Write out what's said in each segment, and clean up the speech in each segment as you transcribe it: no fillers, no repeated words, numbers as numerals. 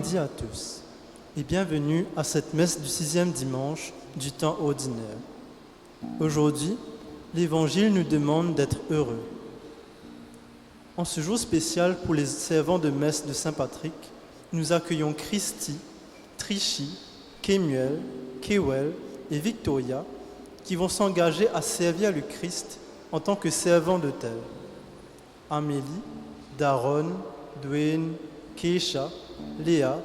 midi à tous et bienvenue à cette messe du 6e dimanche du temps ordinaire. Aujourd'hui, l'Évangile nous demande d'être heureux. En ce jour spécial pour les servants de messe de Saint-Patrick, nous accueillons Christy, Trichy, Kemuel, Kewel et Victoria qui vont s'engager à servir le Christ en tant que servants d'autel. Amélie, Daron, Dwayne, Keisha, Léa,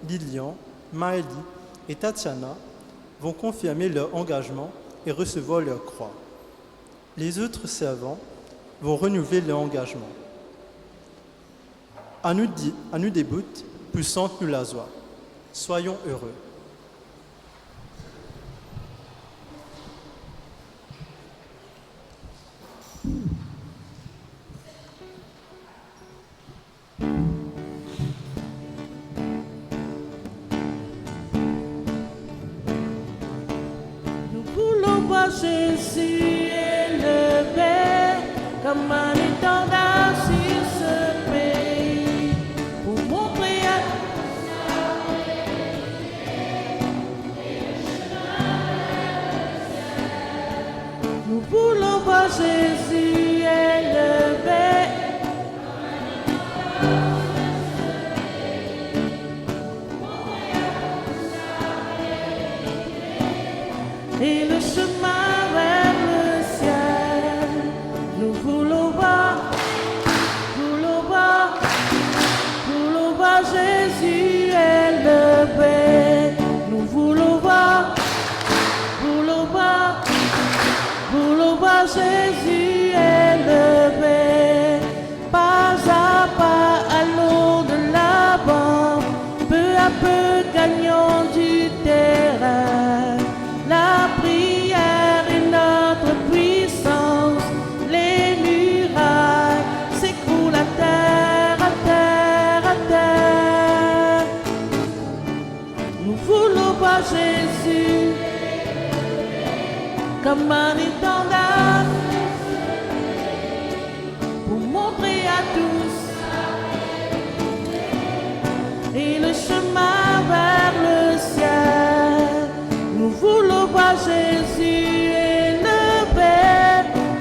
Lilian, Maëlie et Tatiana vont confirmer leur engagement et recevoir leur croix. Les autres servants vont renouveler leur engagement. À nous débute, poussante-nous la joie. Soyons heureux. Jésus élevé comme un étendard sur ce pays pour montrer à nous voulons voir Jésus élevé et le chemin Jésus élevé, nous voulons voir Jésus élevé, pas à pas allons de l'avant, peu à peu gagnons du terrain, la prière est notre puissance, les murailles s'écroulent à terre, à terre, à terre. Nous voulons voir Jésus comme un étendard pour montrer à tous et le chemin vers le ciel. Nous voulons voir Jésus élevé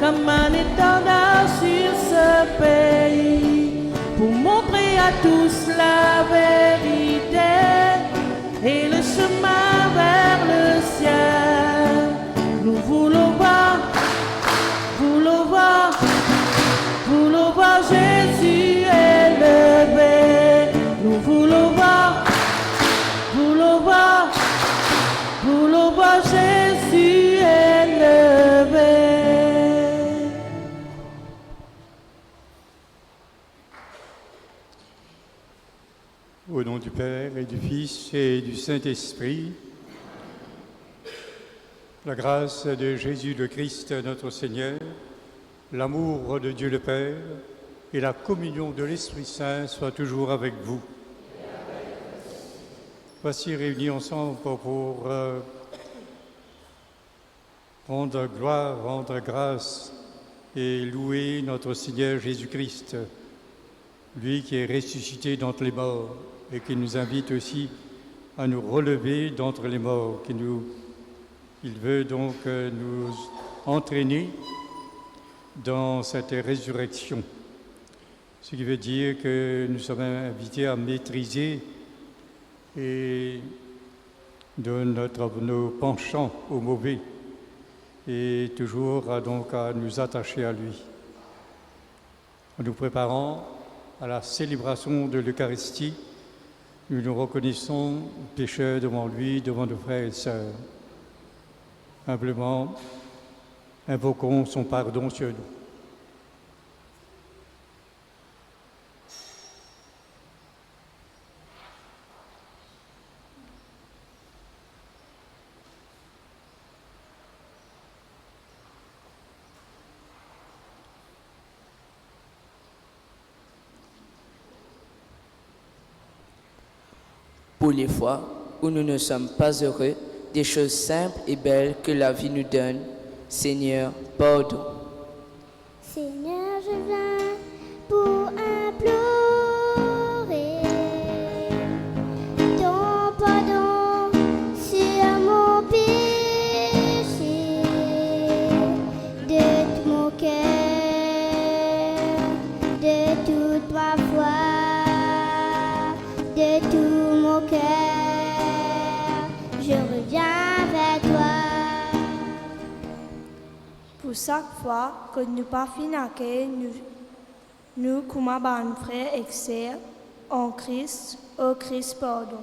comme un étendard sur ce pays pour montrer à tous la vérité et le chemin vers le ciel. Nous voulons voir Jésus élevé. Nous voulons voir Jésus élevé. Au nom du Père et du Fils et du Saint-Esprit, la grâce de Jésus le Christ, notre Seigneur, l'amour de Dieu le Père et la communion de l'Esprit Saint soient toujours avec vous. Voici réunis ensemble pour rendre gloire, rendre grâce et louer notre Seigneur Jésus-Christ, lui qui est ressuscité d'entre les morts et qui nous invite aussi à nous relever d'entre les morts, il veut donc nous entraîner dans cette résurrection. Ce qui veut dire que nous sommes invités à maîtriser et nos penchants au mauvais et toujours à nous attacher à lui. En nous préparant à la célébration de l'Eucharistie, nous nous reconnaissons pécheurs devant lui, devant nos frères et sœurs. Humblement, invoquons son pardon sur nous. Pour les fois où nous ne sommes pas heureux des choses simples et belles que la vie nous donne, Seigneur, pardon. Seigneur, je viens pour implorer Pour chaque fois que nous parvenons, nous comme un frère et sœur en Christ, au Christ pardon.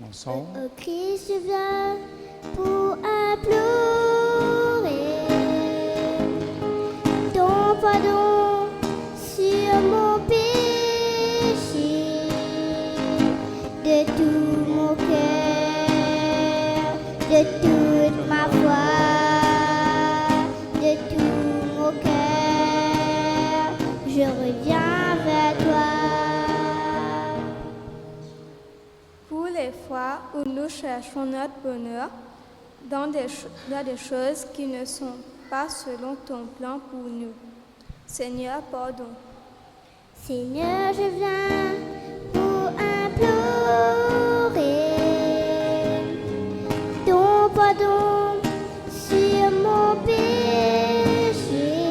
Ensemble. Au Christ, je viens pour implorer ton pardon sur mon péché, de tout mon cœur, de toute ma foi, de tout mon cœur, je reviens vers toi. Pour les fois où nous cherchons notre bonheur dans des choses qui ne sont pas selon ton plan pour nous. Seigneur, pardon. Seigneur, je viens pour implorer ton pardon sur mon péché,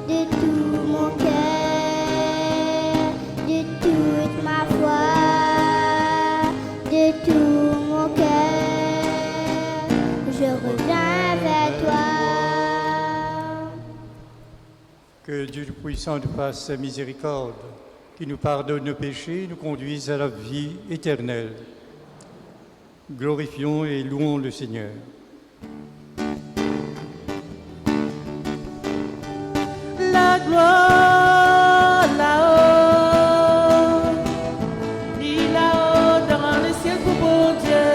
de tout mon cœur, de toute ma foi, de tout mon cœur, je reviens vers toi. Que Dieu Tout-Puissant nous fasse sa miséricorde, qui nous pardonne nos péchés, nous conduise à la vie éternelle. Glorifions et louons le Seigneur. La gloire là-haut, dis là-haut dans le ciel pour bon Dieu,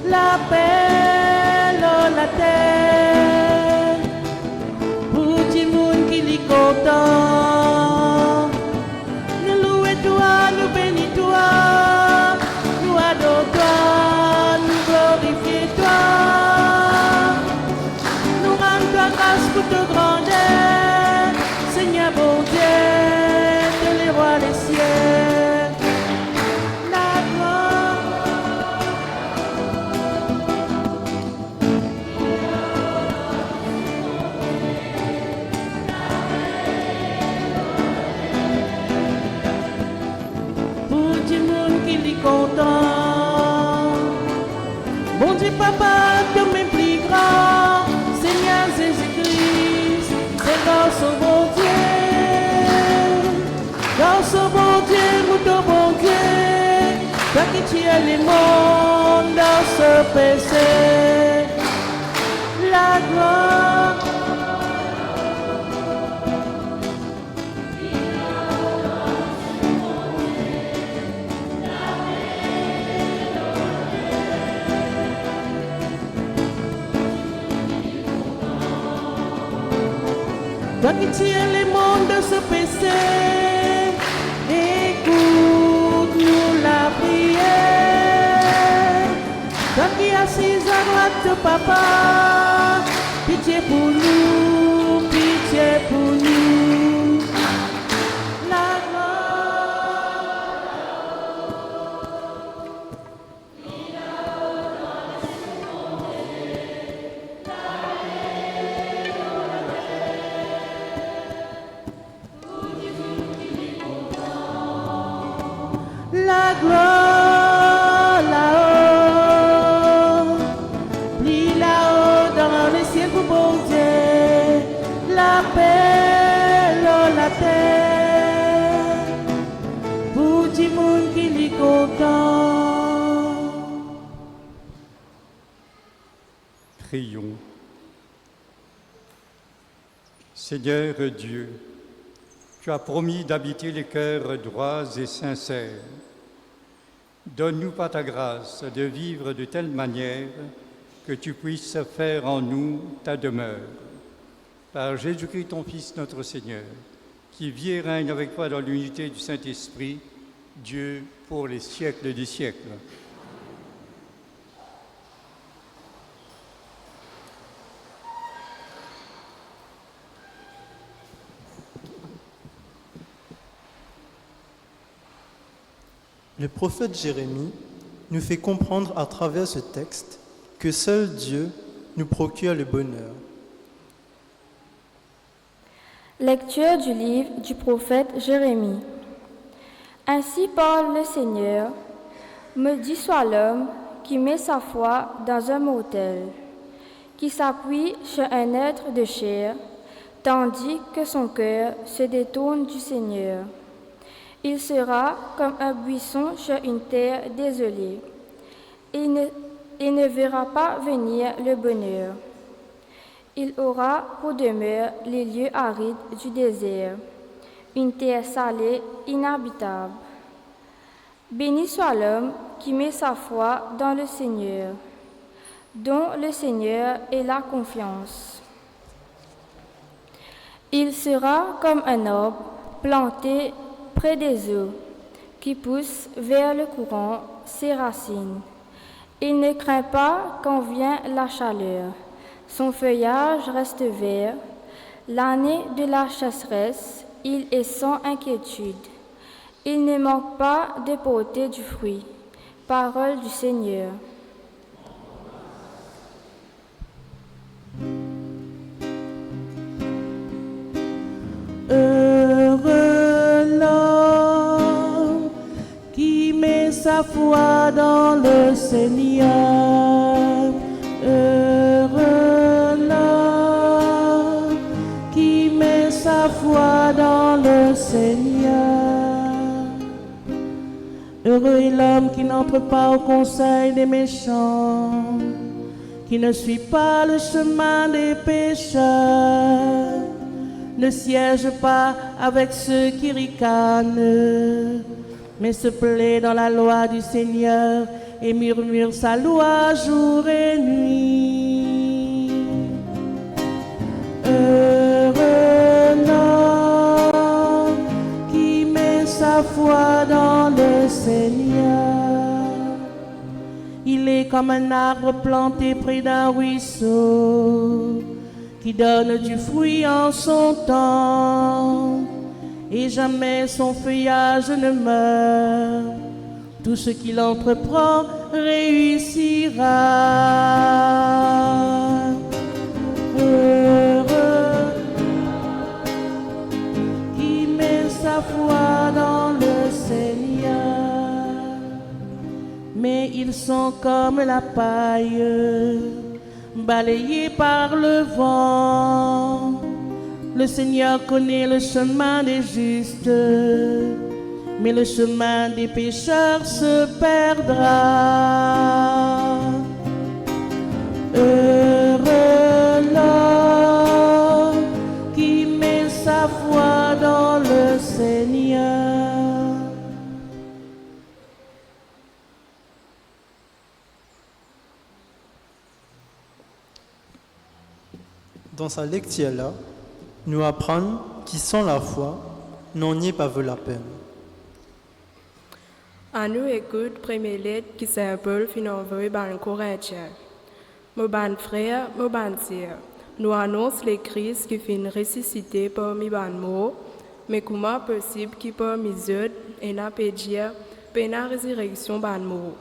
la paix dans la terre, pour du monde qui l'y content. Nous louons toi, nous bénissons toi, nous adorons toi, nous glorifions toi, nous rendons toi grâce pour ta grandeur, Seigneur bon Dieu, de les rois des cieux. La gloire, pour du monde qui l'y content. Bon Dieu Papa, comme est plus grand, Seigneur Jésus-Christ, c'est dans son bon Dieu. Dans son bon Dieu, mon bon Dieu, toi qui tiens les mondes dans ce péché. La gloire, toi qui tiens les mondes de ce péché, écoute-nous la prière. Toi qui assis à droite de Papa, pitié pour nous, pitié pour nous. La gloire, la gloire là-haut, plie là-haut dans les cieux pour bon Dieu, la paix dans la terre, pour du monde qui l'y content. Prions. Seigneur Dieu, tu as promis d'habiter les cœurs droits et sincères. Donne-nous par ta grâce de vivre de telle manière que tu puisses faire en nous ta demeure. Par Jésus-Christ, ton Fils, notre Seigneur, qui vit et règne avec toi dans l'unité du Saint-Esprit, Dieu pour les siècles des siècles. Le prophète Jérémie nous fait comprendre à travers ce texte que seul Dieu nous procure le bonheur. Lecture du livre du prophète Jérémie. Ainsi parle le Seigneur, maudit soit l'homme qui met sa foi dans un mortel, qui s'appuie sur un être de chair, tandis que son cœur se détourne du Seigneur. Il sera comme un buisson sur une terre désolée. Il ne verra pas venir le bonheur. Il aura pour demeure les lieux arides du désert, une terre salée, inhabitable. Béni soit l'homme qui met sa foi dans le Seigneur, dont le Seigneur est la confiance. Il sera comme un arbre planté près des eaux, qui pousse vers le courant ses racines. Il ne craint pas quand vient la chaleur. Son feuillage reste vert. L'année de la chasseresse, il est sans inquiétude. Il ne manque pas de porter du fruit. Parole du Seigneur. Heureux l'homme qui met sa foi dans le Seigneur. Heureux l'homme qui met sa foi dans le Seigneur. Heureux est l'homme qui n'entre pas au conseil des méchants, qui ne suit pas le chemin des pécheurs, ne siège pas avec ceux qui ricanent, mais se plaît dans la loi du Seigneur et murmure sa loi jour et nuit. Heureux l'homme qui met sa foi dans le Seigneur. Il est comme un arbre planté près d'un ruisseau, qui donne du fruit en son temps, et jamais son feuillage ne meurt. Tout ce qu'il entreprend réussira. Heureux qui met sa foi dans le Seigneur. Mais ils sont comme la paille, balayés par le vent. Le Seigneur connaît le chemin des justes, mais le chemin des pécheurs se perdra. Heureux l'homme qui met sa foi dans le Seigneur. Dans sa lecture-là, nous apprendre qui sans la foi n'en n'y pas vaut la peine. À nous écoute première lettre qui Saint Paul fin envoyé par un Corinthien. Mon ban frère, mon ban sœur, nous annonce le Christ qui fin ressuscité parmi ban mots, mais comment possible qu'il parmi eux et n'a pas dire pour la résurrection ban mots.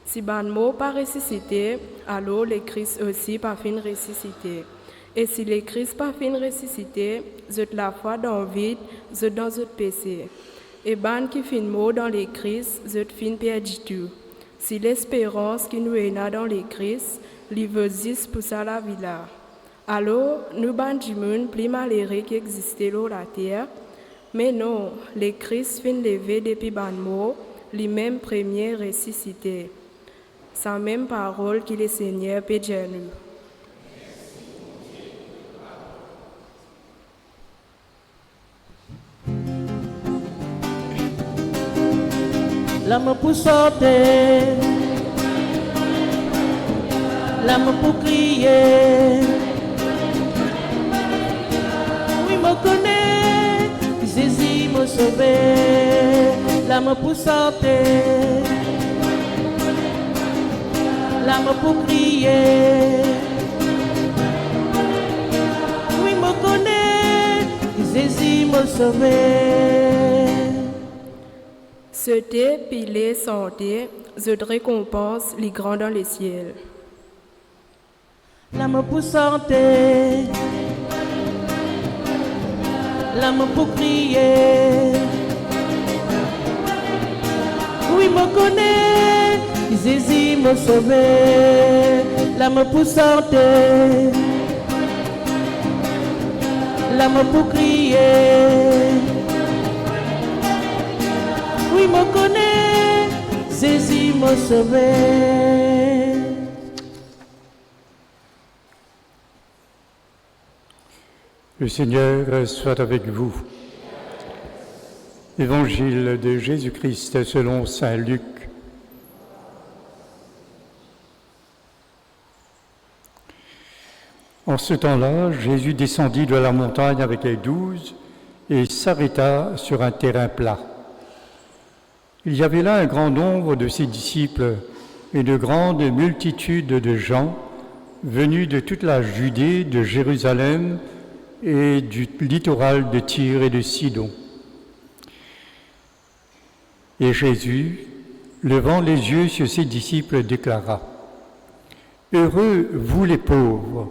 Si ban mots pas ressuscité, alors le Christ aussi pas fin ressuscité. Et si le Christ pas fin ressuscité, zut la foi dans le vide, zut dans zut péché. Et ban qui fin mot dans le Christ, zut fin perdu tout. Si l'espérance qui nous est là dans le Christ, lui veut juste pour ça la vie là. Alors, nous ban du monde plus malheureux qui existait sur la terre, mais non, le Christ fin levé depuis ban mot, lui-même premier ressuscité. Sa même parole que le Seigneur peut dire nous. L'âme pour sauter, l'âme pour crier. Oui, me connaît, Jésus me sauver. L'âme pour sauter, l'âme pour crier. Oui, me connaît, Jésus me sauver. C'était pilé santé, je récompense les grands dans le ciel. L'âme pour santé, l'âme pour crier. Oui, me connaît, Jésus me sauver. l'amour pour chanter, l'amour pour crier. Oui, me connaît, Jésus m'a sauvé. Le Seigneur soit avec vous. Évangile de Jésus-Christ selon saint Luc. En ce temps-là, Jésus descendit de la montagne avec les 12 et s'arrêta sur un terrain plat. Il y avait là un grand nombre de ses disciples et de grandes multitudes de gens venus de toute la Judée, de Jérusalem et du littoral de Tyr et de Sidon. Et Jésus, levant les yeux sur ses disciples, déclara : « Heureux vous les pauvres,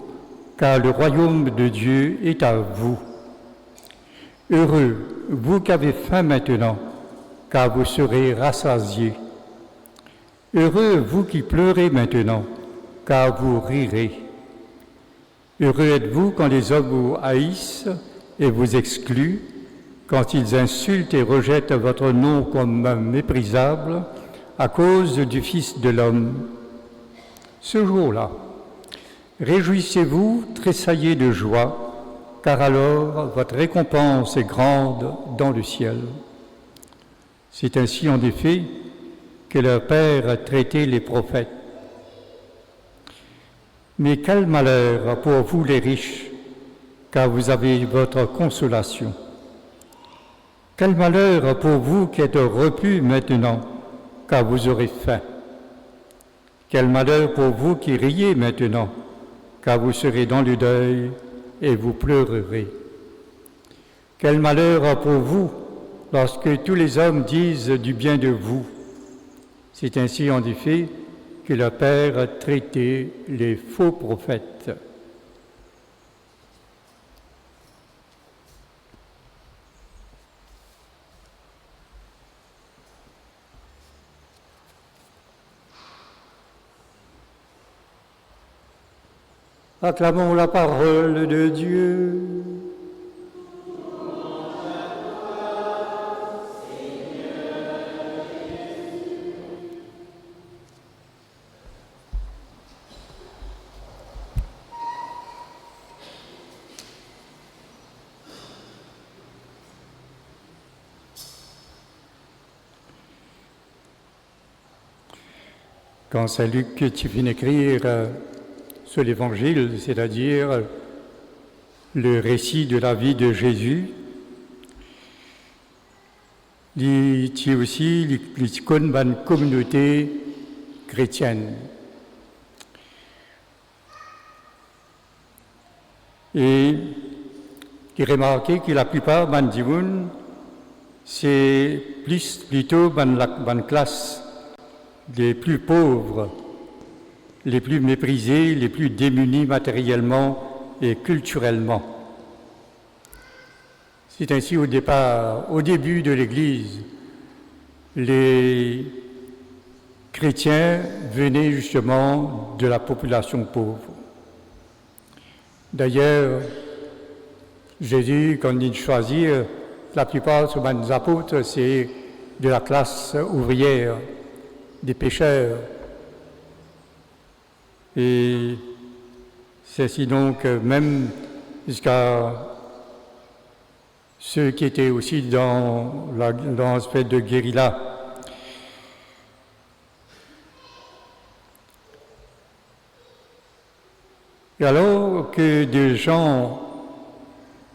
car le royaume de Dieu est à vous. Heureux vous qui avez faim maintenant, car vous serez rassasiés. Heureux vous qui pleurez maintenant, car vous rirez. Heureux êtes-vous quand les hommes vous haïssent et vous excluent, quand ils insultent et rejettent votre nom comme méprisable à cause du Fils de l'homme. Ce jour-là, réjouissez-vous, tressaillez de joie, car alors votre récompense est grande dans le ciel. C'est ainsi en effet que leur Père a traité les prophètes. Mais quel malheur pour vous les riches, car vous avez votre consolation. Quel malheur pour vous qui êtes repus maintenant, car vous aurez faim. Quel malheur pour vous qui riez maintenant, car vous serez dans le deuil et vous pleurerez. Quel malheur pour vous lorsque tous les hommes disent du bien de vous. C'est ainsi en effet que le Père a traité les faux prophètes. Acclamons la parole de Dieu. Quand saint Luc finit d'écrire sur l'Évangile, c'est-à-dire le récit de la vie de Jésus, il y a aussi une communauté chrétienne. Et il remarqué que la plupart des gens, c'est plutôt une classe les plus pauvres, les plus méprisés, les plus démunis matériellement et culturellement. C'est ainsi au début de l'Église, les chrétiens venaient justement de la population pauvre. D'ailleurs, Jésus, quand il choisit, la plupart des apôtres, c'est de la classe ouvrière, des pêcheurs. Et c'est ainsi donc même jusqu'à ceux qui étaient aussi dans l'aspect de guérilla. Et alors que des gens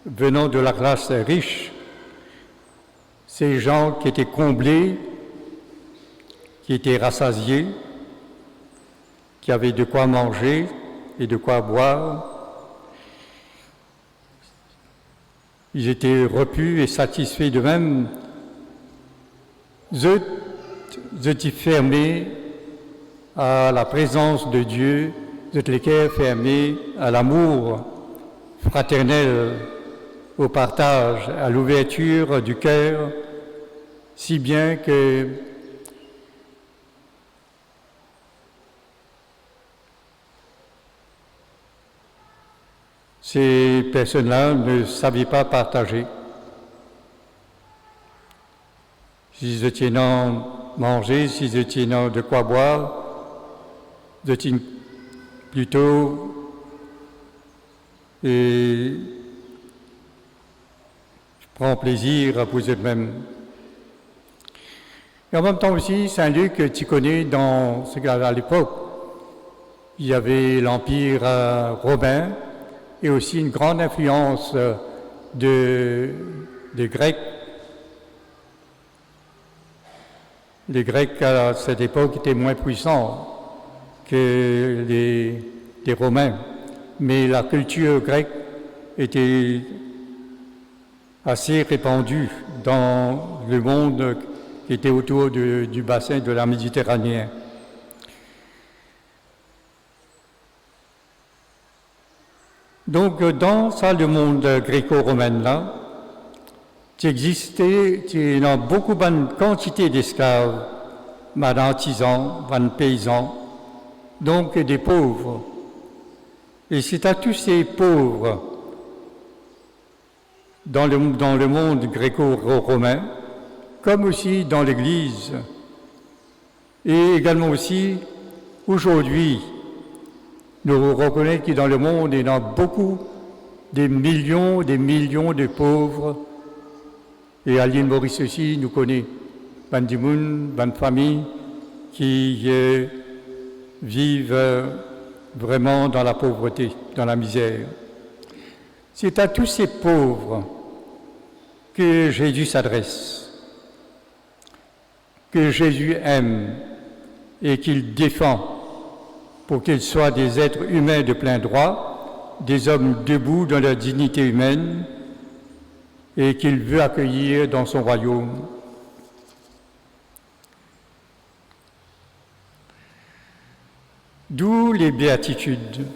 venant de la classe riche, ces gens qui étaient comblés, qui étaient rassasiés, qui avaient de quoi manger et de quoi boire, ils étaient repus et satisfaits d'eux-mêmes. Ils étaient fermés à la présence de Dieu, ils étaient fermés à l'amour fraternel, au partage, à l'ouverture du cœur, si bien que Ces personnes-là ne savaient pas partager. S'ils étaient en manger, s'ils étaient en de quoi boire, ils étaient plutôt et prend plaisir à vous eux-mêmes. Et en même temps aussi, Saint-Luc, tu connais, dans ce cas à l'époque, il y avait l'Empire romain et aussi une grande influence des Grecs. Les Grecs à cette époque étaient moins puissants que les Romains, mais la culture grecque était assez répandue dans le monde qui était autour du bassin de la Méditerranée. Donc, dans ça, le monde gréco-romain, là, il y a beaucoup de quantité d'esclaves, d'artisans, de paysans, donc des pauvres. Et c'est à tous ces pauvres, dans le monde gréco-romain, comme aussi dans l'Église, et également aussi aujourd'hui, nous reconnaissons que dans le monde, il y a beaucoup, des millions de pauvres. Et à l'île Maurice aussi, nous connaissons des familles qui vivent vraiment dans la pauvreté, dans la misère. C'est à tous ces pauvres que Jésus s'adresse, que Jésus aime et qu'il défend pour qu'ils soient des êtres humains de plein droit, des hommes debout dans leur dignité humaine et qu'il veut accueillir dans son royaume. D'où les béatitudes,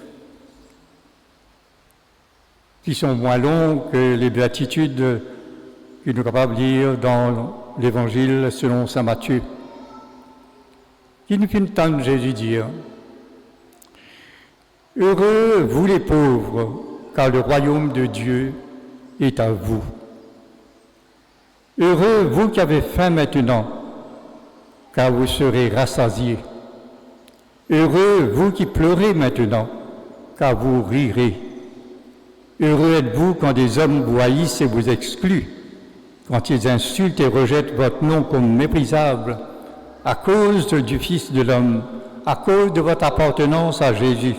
qui sont moins longues que les béatitudes que nous sommes capables de lire dans l'Évangile selon saint Matthieu, qui nous fait entendre Jésus dire « Heureux vous les pauvres, car le royaume de Dieu est à vous. Heureux vous qui avez faim maintenant, car vous serez rassasiés. Heureux vous qui pleurez maintenant, car vous rirez. Heureux êtes-vous quand des hommes vous haïssent et vous excluent, quand ils insultent et rejettent votre nom comme méprisable, à cause du Fils de l'homme, à cause de votre appartenance à Jésus. »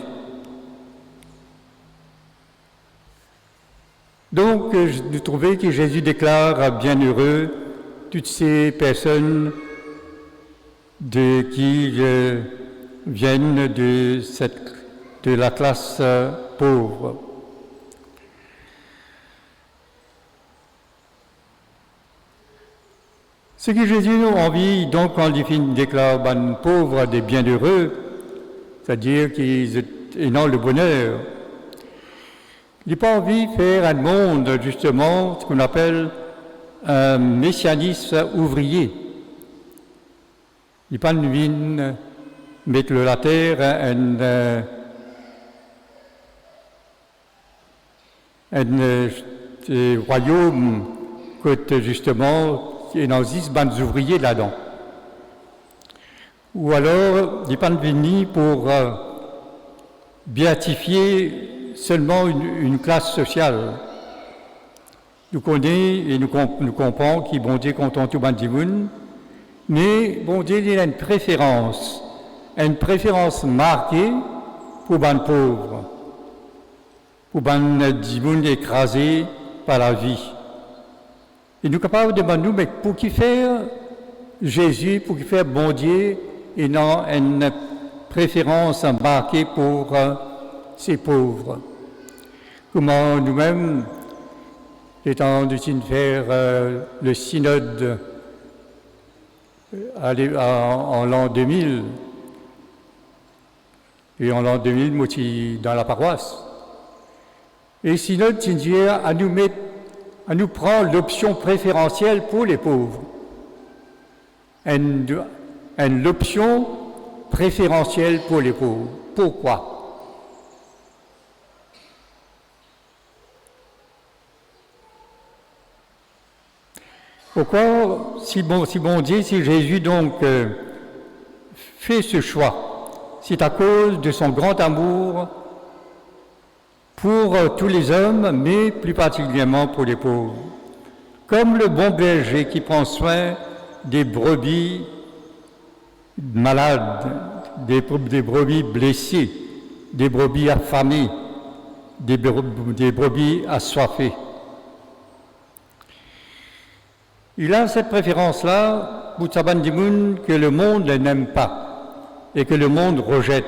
Donc, je trouvais que Jésus déclare bienheureux toutes ces personnes qui viennent de la classe pauvre. Ce que Jésus a envie, donc, quand il déclare pauvres des bienheureux, c'est-à-dire qu'ils ont le bonheur. Il n'a pas envie de faire un monde, justement, ce qu'on appelle un messianisme ouvrier. Il n'a pas envie de mettre la terre un royaume que, justement, il y a 10 bandes ouvriers là-dedans. Ou alors, il n'est pas venu pour béatifier seulement une classe sociale. Nous connaissons et nous comprenons que bon Dieu content tout le monde, mais bon Dieu il a une préférence marquée pour les pauvres, pour les gens écrasés par la vie. Et nous sommes capables de demander, mais pour qui faire Jésus, pour qui faire bon Dieu, et non une préférence marquée pour ces pauvres. Comment nous-mêmes, étant de faire le synode en l'an 2000, et en l'an 2000, moi, dans la paroisse. Et le synode, c'est à nous prendre l'option préférentielle pour les pauvres. L'option préférentielle pour les pauvres. Pourquoi? Pourquoi, si bon Dieu, si Jésus donc fait ce choix, c'est à cause de son grand amour pour tous les hommes, mais plus particulièrement pour les pauvres. Comme le bon berger qui prend soin des brebis malades, des brebis blessées, des brebis affamées, des brebis assoiffées. Il a cette préférence-là, Boutsaban Dimoun, que le monde n'aime pas et que le monde rejette.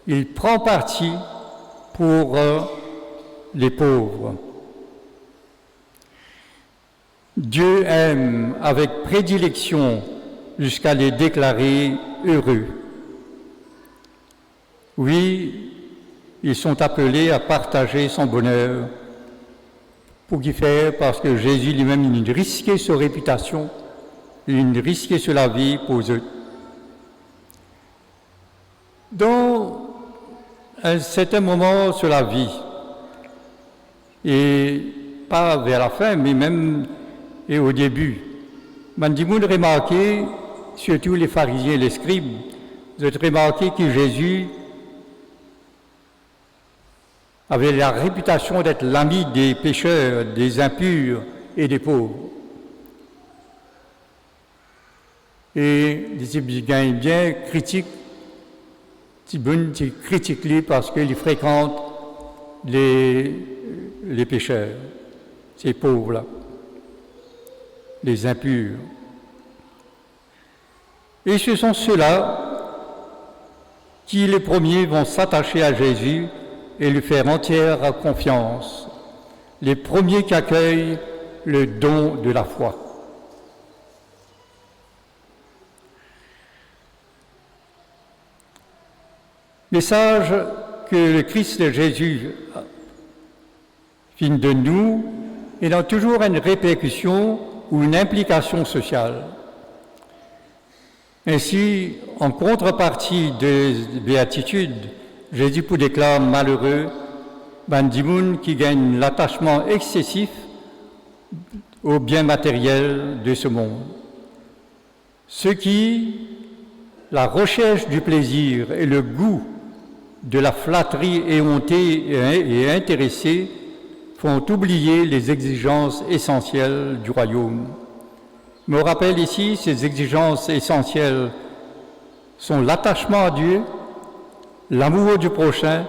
Il prend parti pour les pauvres. Dieu aime avec prédilection jusqu'à les déclarer heureux. Oui, ils sont appelés à partager son bonheur. Pour qui faire? Parce que Jésus lui-même, il risquait sa réputation, il risquait sur la vie pour eux. Dans un certain moment sur la vie, et pas vers la fin, mais même et au début, Mandimoun remarqué, surtout les pharisiens et les scribes, vous avez remarqué que Jésus avait la réputation d'être l'ami des pécheurs, des impurs et des pauvres. Et les Égyptiens bien critiquent, ils critiquent lui parce qu'il fréquente les pécheurs, ces pauvres-là, les impurs. Et ce sont ceux-là qui, les premiers, vont s'attacher à Jésus et lui faire entière confiance. Les premiers qui accueillent le don de la foi. Message que le Christ Jésus fit de nous ayant toujours une répercussion ou une implication sociale. Ainsi, en contrepartie des béatitudes, Jésus pour déclare malheureux Bandimoun qui gagne l'attachement excessif aux biens matériels de ce monde. Ceux qui, la recherche du plaisir et le goût de la flatterie éhontée et intéressée font oublier les exigences essentielles du royaume. Je me rappelle ici, ces exigences essentielles sont l'attachement à Dieu, l'amour du prochain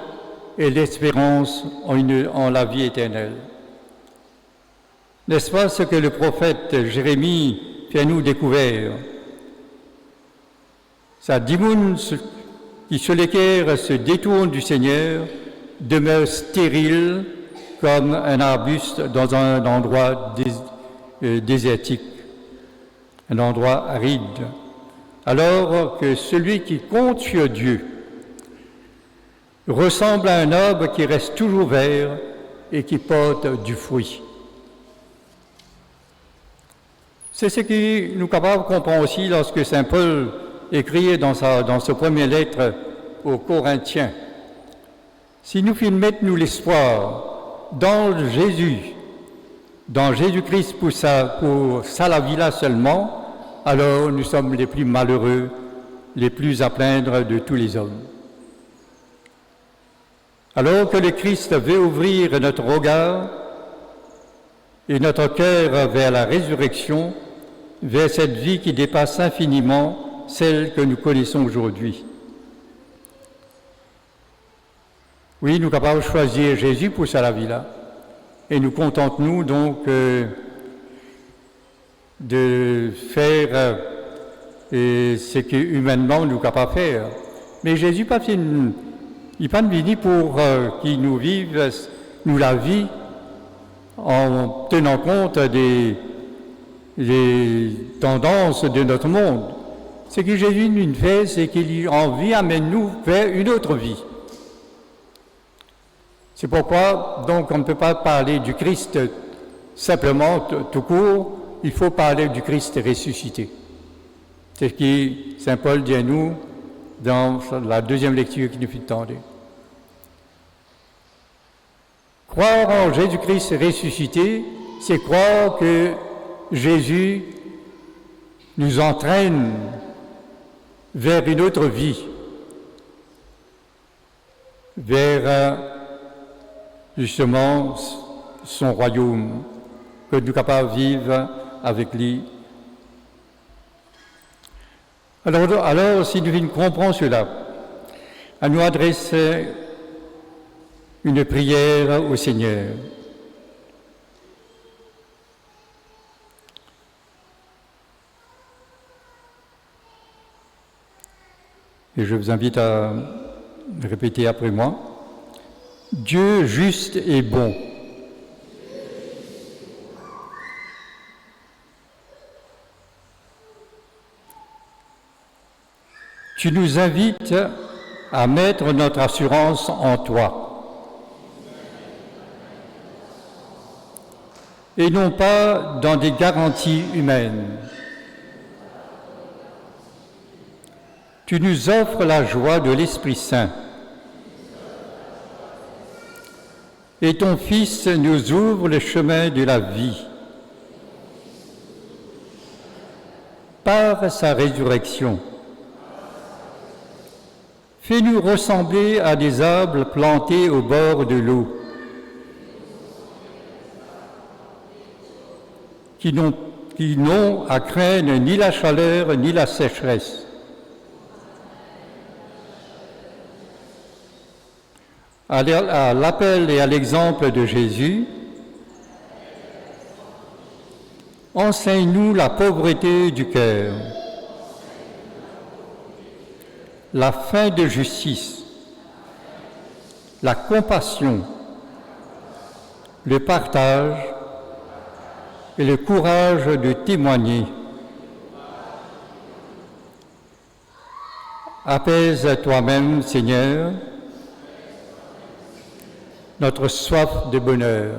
et l'espérance en la vie éternelle. N'est-ce pas ce que le prophète Jérémie fait nous découvrir? Sa dimoun qui sur lesquels se détourne du Seigneur demeure stérile comme un arbuste dans un endroit désertique, un endroit aride, alors que celui qui compte sur Dieu ressemble à un arbre qui reste toujours vert et qui porte du fruit. C'est ce que nous capables de comprendre aussi lorsque saint Paul écrit dans sa première lettre aux Corinthiens. Si nous mettons nous l'espoir dans Jésus-Christ pour ça la vie là seulement, alors nous sommes les plus malheureux, les plus à plaindre de tous les hommes. Alors que le Christ veut ouvrir notre regard et notre cœur vers la résurrection, vers cette vie qui dépasse infiniment celle que nous connaissons aujourd'hui. Oui, nous sommes capables de choisir Jésus pour ça la vie là. Et nous contentons-nous donc de faire ce que humainement nous sommes capables de faire. Mais Jésus il n'est pas venu pour qu'il nous vive nous la vie en tenant compte des tendances de notre monde. Ce que Jésus nous fait, c'est qu'il a envie amène-nous vers une autre vie. C'est pourquoi, donc, on ne peut pas parler du Christ simplement tout court, il faut parler du Christ ressuscité. C'est ce que saint Paul dit à nous dans la deuxième lecture qui nous fut tendue. Croire en Jésus-Christ ressuscité, c'est croire que Jésus nous entraîne vers une autre vie, vers justement son royaume, que nous sommes capables de vivre avec lui. Alors, si nous comprenons cela, à nous adresser une prière au Seigneur. Et je vous invite à répéter après moi. Dieu juste et bon. Tu nous invites à mettre notre assurance en toi et non pas dans des garanties humaines. Tu nous offres la joie de l'Esprit Saint et ton Fils nous ouvre le chemin de la vie. Par sa résurrection, fais-nous ressembler à des arbres plantés au bord de l'eau, qui n'ont à craindre ni la chaleur ni la sécheresse. À l'appel et à l'exemple de Jésus, enseigne-nous la pauvreté du cœur, la faim de justice, la compassion, le partage et le courage de témoigner. Apaise toi-même, Seigneur, notre soif de bonheur.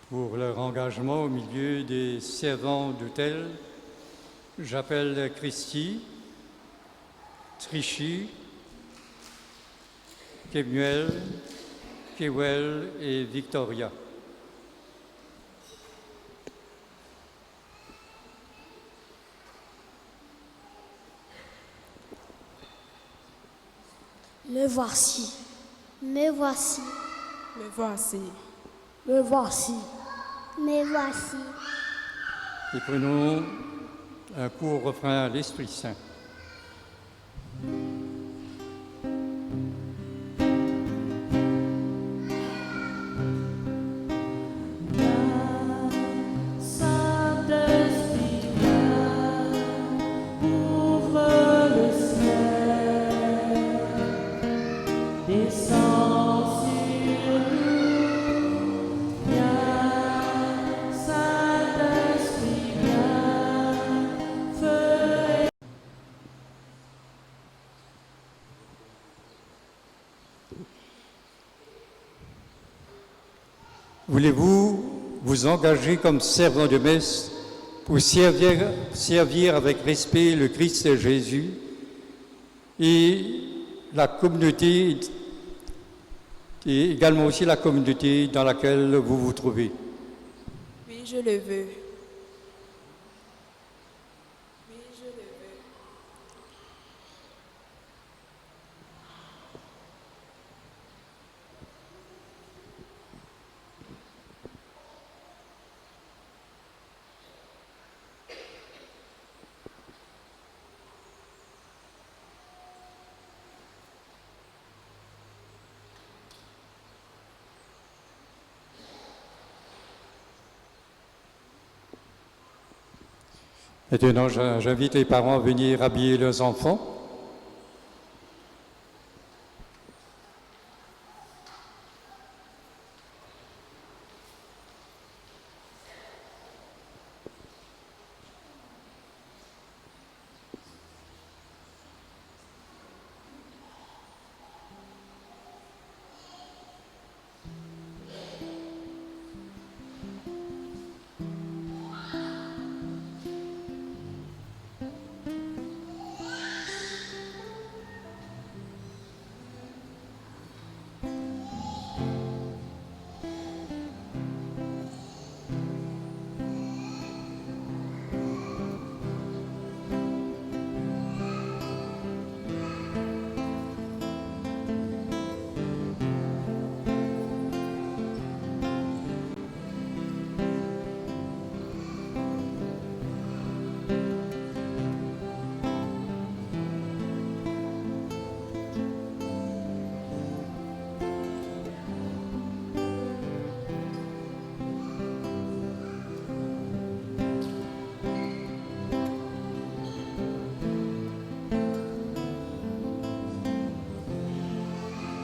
Pour leur engagement au milieu des servants d'autel, j'appelle Christy, Trichy, Kemuel, Kewel et Victoria. Me voici. Me voici. Me voici. Me voici. Me voici. Et prenons un court refrain à l'Esprit Saint. Voulez-vous vous engager comme servant de messe pour servir avec respect le Christ Jésus et la communauté et également aussi la communauté dans laquelle vous vous trouvez. Oui, je le veux. Oui, je le veux. Maintenant, j'invite les parents à venir habiller leurs enfants.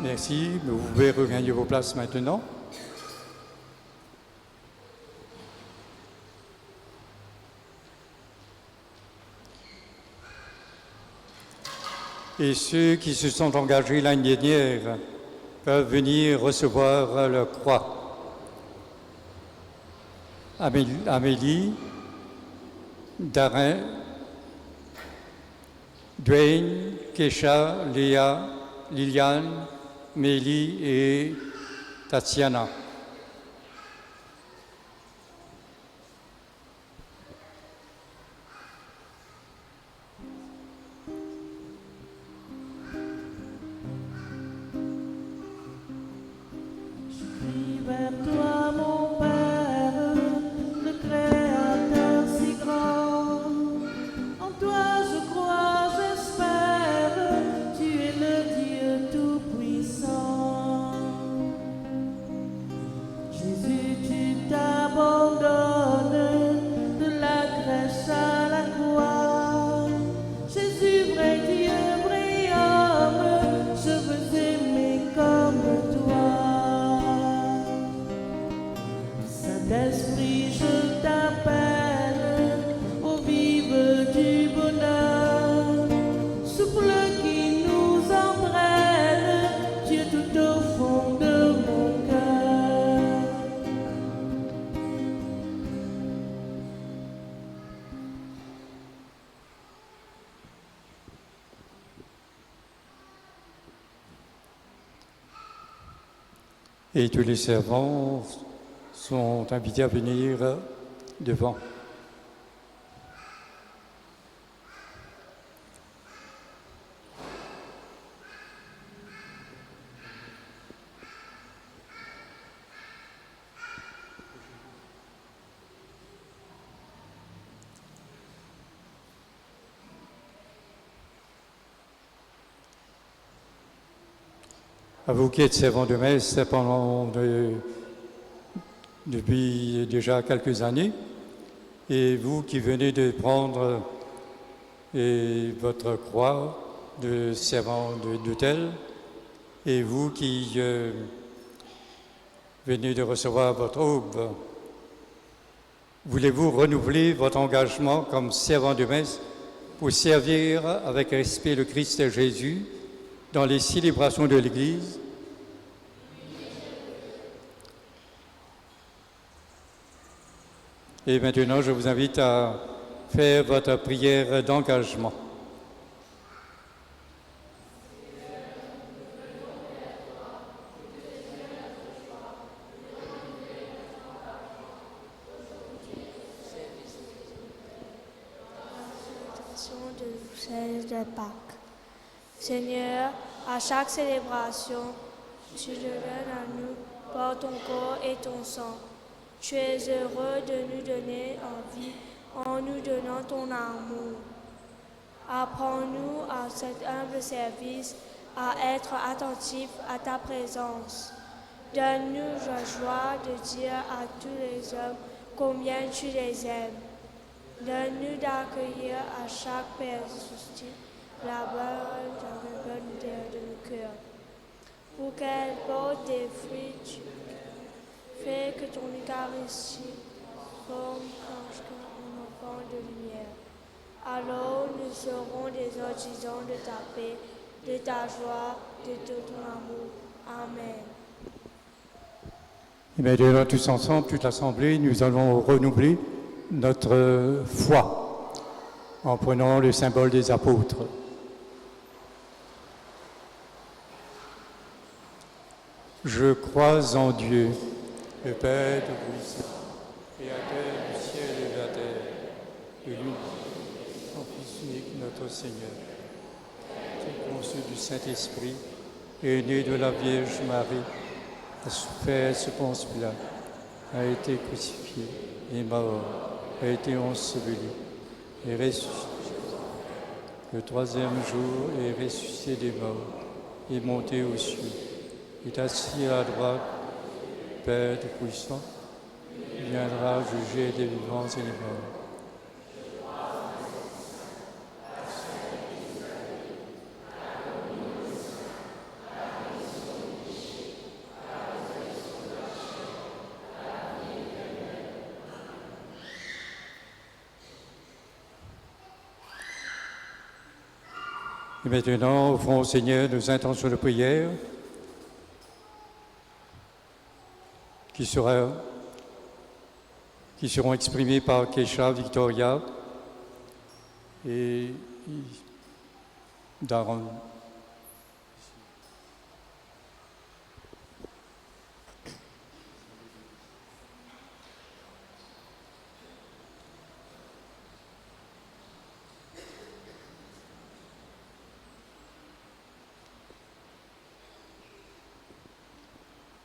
Merci, vous pouvez regagner vos places maintenant. Et ceux qui se sont engagés l'année dernière peuvent venir recevoir leur croix. Amélie, Darin, Dwayne, Kesha, Léa, Liliane, Mélie et Tatiana. Vers toi, mon Père, le Créateur si grand. En toi je crois, j'espère, tu es le Dieu tout-puissant. Jésus, tu t'abandonnes de la crèche à la croix. Jésus, vrai Dieu, vrai homme, je veux aimer comme toi. Saint-Esprit, je t'appelle, au vive du bonheur, souffle qui nous entraîne, tu es tout au fond de mon cœur. Et tous les servants sont invités à venir devant. À vous qui êtes servants de messe depuis déjà quelques années, et vous qui venez de prendre votre croix de servant d'autel, et vous qui venez de recevoir votre aube, voulez-vous renouveler votre engagement comme servant de messe pour servir avec respect le Christ Jésus dans les célébrations de l'Église? Et maintenant, je vous invite à faire votre prière d'engagement. de celle de Pâques. Seigneur, à chaque célébration, tu te donnes à nous par ton corps et ton sang. Tu es heureux de nous donner en vie en nous donnant ton amour. Apprends-nous à cet humble service à être attentifs à ta présence. Donne-nous la joie de dire à tous les hommes combien tu les aimes. Donne-nous d'accueillir à chaque personne la bonne terre de nos cœurs. Pour qu'elle porte des fruits, fais que ton Eucharistie forme un enfant de lumière. Alors nous serons des artisans de ta paix, de ta joie, de tout ton amour. Amen. Et maintenant, tous ensemble, toute l'Assemblée, nous allons renouveler notre foi en prenant le symbole des apôtres. Je crois en Dieu, le Père Tout-Puissant, Créateur du ciel et de la terre, de l'unique, son Fils unique, notre Seigneur, qui est conçu du Saint-Esprit, est né de la Vierge Marie, a souffert sous Ponce Pilate, a été crucifié, est mort, a été enseveli, est ressuscité. Le troisième jour est ressuscité des morts, est monté aux cieux, est assis à la droite, Père Tout-Puissant, il viendra juger les vivants et les morts. Et maintenant, offrons au Seigneur nos intentions de prière qui seront exprimées par Keisha Victoria et Daron.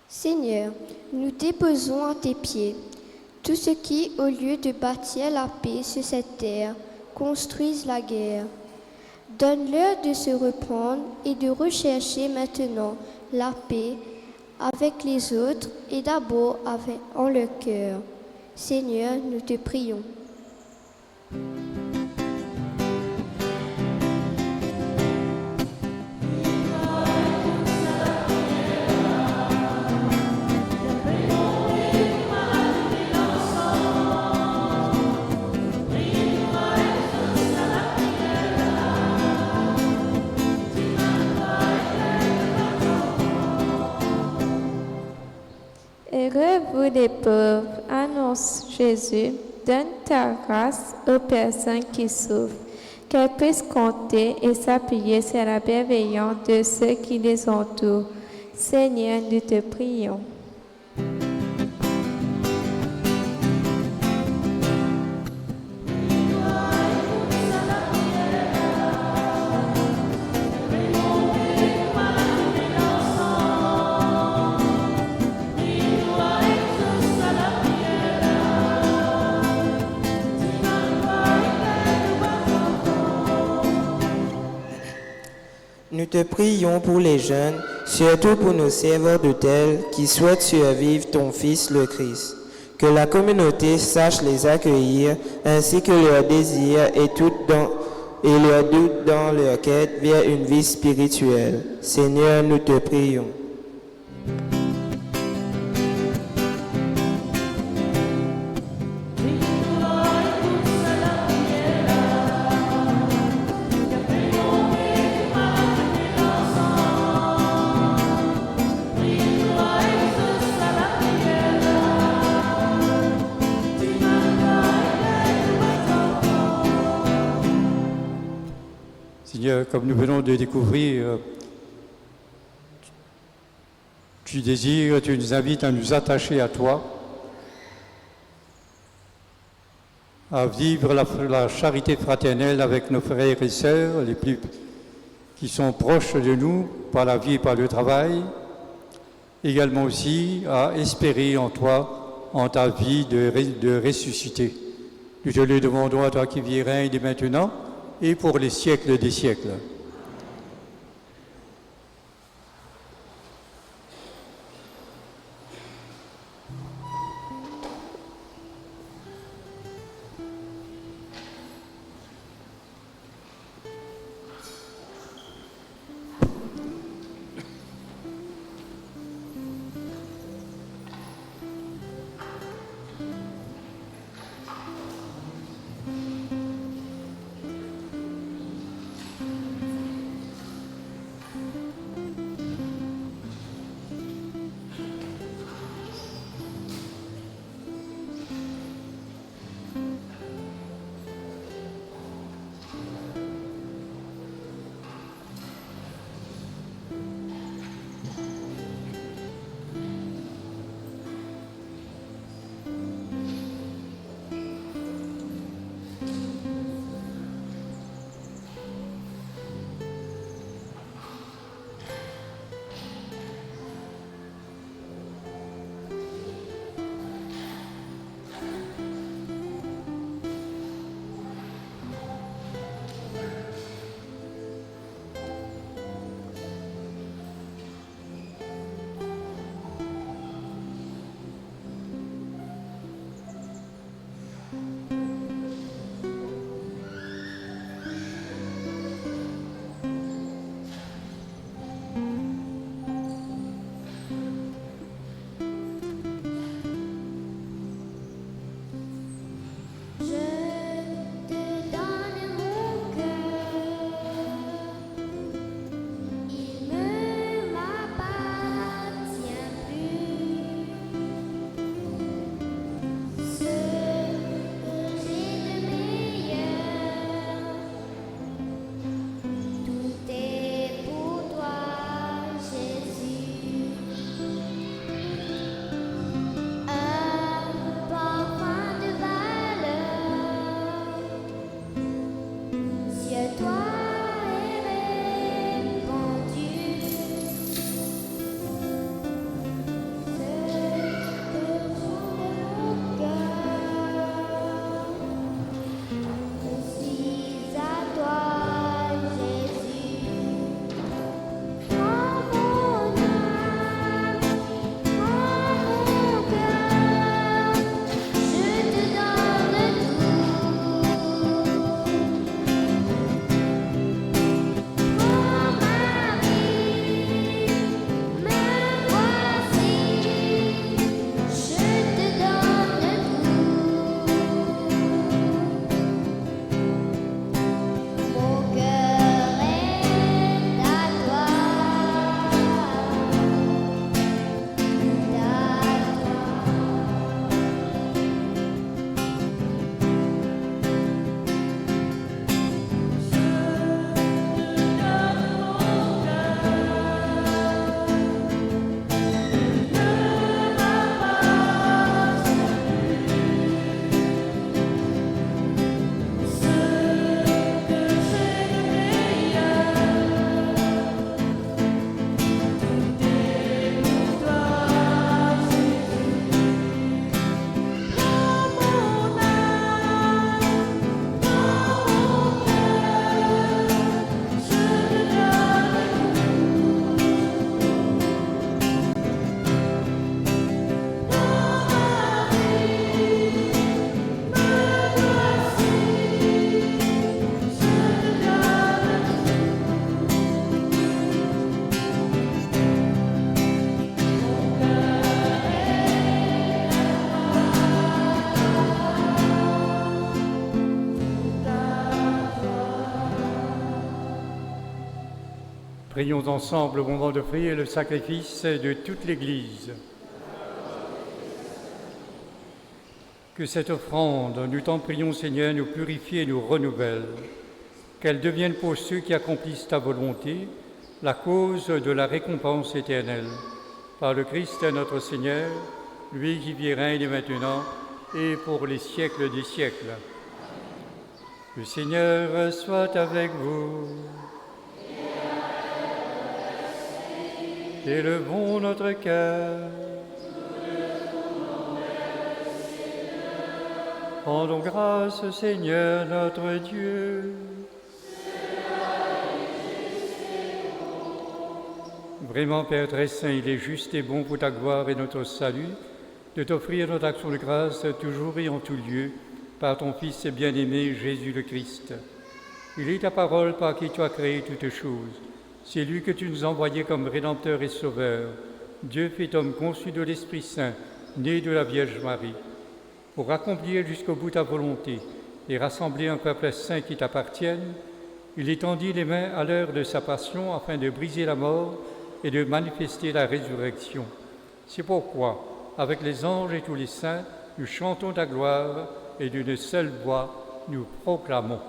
Seigneur, nous déposons à tes pieds tout ce qui, au lieu de bâtir la paix sur cette terre, construisent la guerre. Donne-leur de se reprendre et de rechercher maintenant la paix avec les autres et d'abord en leur cœur. Seigneur, nous te prions. Heureux vous les pauvres, annonce Jésus, donne ta grâce aux personnes qui souffrent, qu'elles puissent compter et s'appuyer sur la bienveillance de ceux qui les entourent. Seigneur, nous te prions. Nous te prions pour les jeunes, surtout pour nos serveurs d'autel qui souhaitent survivre ton Fils le Christ. Que la communauté sache les accueillir, ainsi que leurs désirs et leurs doutes dans leur quête vers une vie spirituelle. Seigneur, nous te prions. Seigneur, comme nous venons de découvrir, tu nous invites à nous attacher à toi à vivre la charité fraternelle avec nos frères et sœurs qui sont proches de nous par la vie et par le travail. Également aussi à espérer en toi, en ta vie de ressuscité. Nous te le demandons à toi qui vis et règne dès maintenant et pour les siècles des siècles. Prions ensemble au moment d'offrir le sacrifice de toute l'Église. Que cette offrande, nous t'en prions Seigneur, nous purifie et nous renouvelle, qu'elle devienne pour ceux qui accomplissent ta volonté la cause de la récompense éternelle. Par le Christ notre Seigneur, lui qui vit et règne maintenant et pour les siècles des siècles. Le Seigneur soit avec vous. Élevons notre cœur. Rendons grâce au Seigneur notre Dieu. Vraiment, Père très saint, il est juste et bon pour ta gloire et notre salut de t'offrir notre action de grâce toujours et en tout lieu par ton Fils bien-aimé Jésus le Christ. Il est ta parole par qui tu as créé toutes choses. C'est lui que tu nous as envoyé comme Rédempteur et Sauveur, Dieu fait homme conçu de l'Esprit Saint, né de la Vierge Marie. Pour accomplir jusqu'au bout ta volonté et rassembler un peuple saint qui t'appartienne, il étendit les mains à l'heure de sa passion afin de briser la mort et de manifester la résurrection. C'est pourquoi, avec les anges et tous les saints, nous chantons ta gloire et d'une seule voix nous proclamons.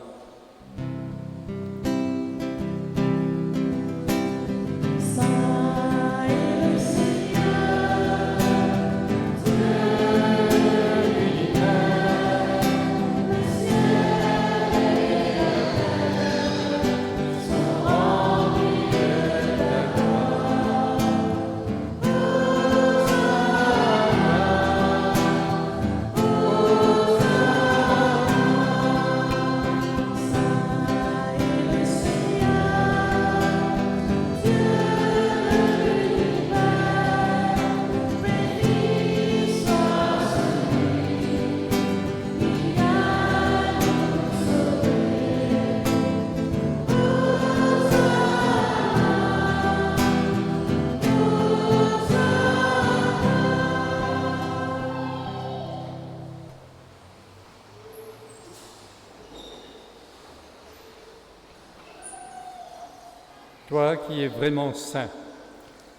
Toi qui es vraiment saint,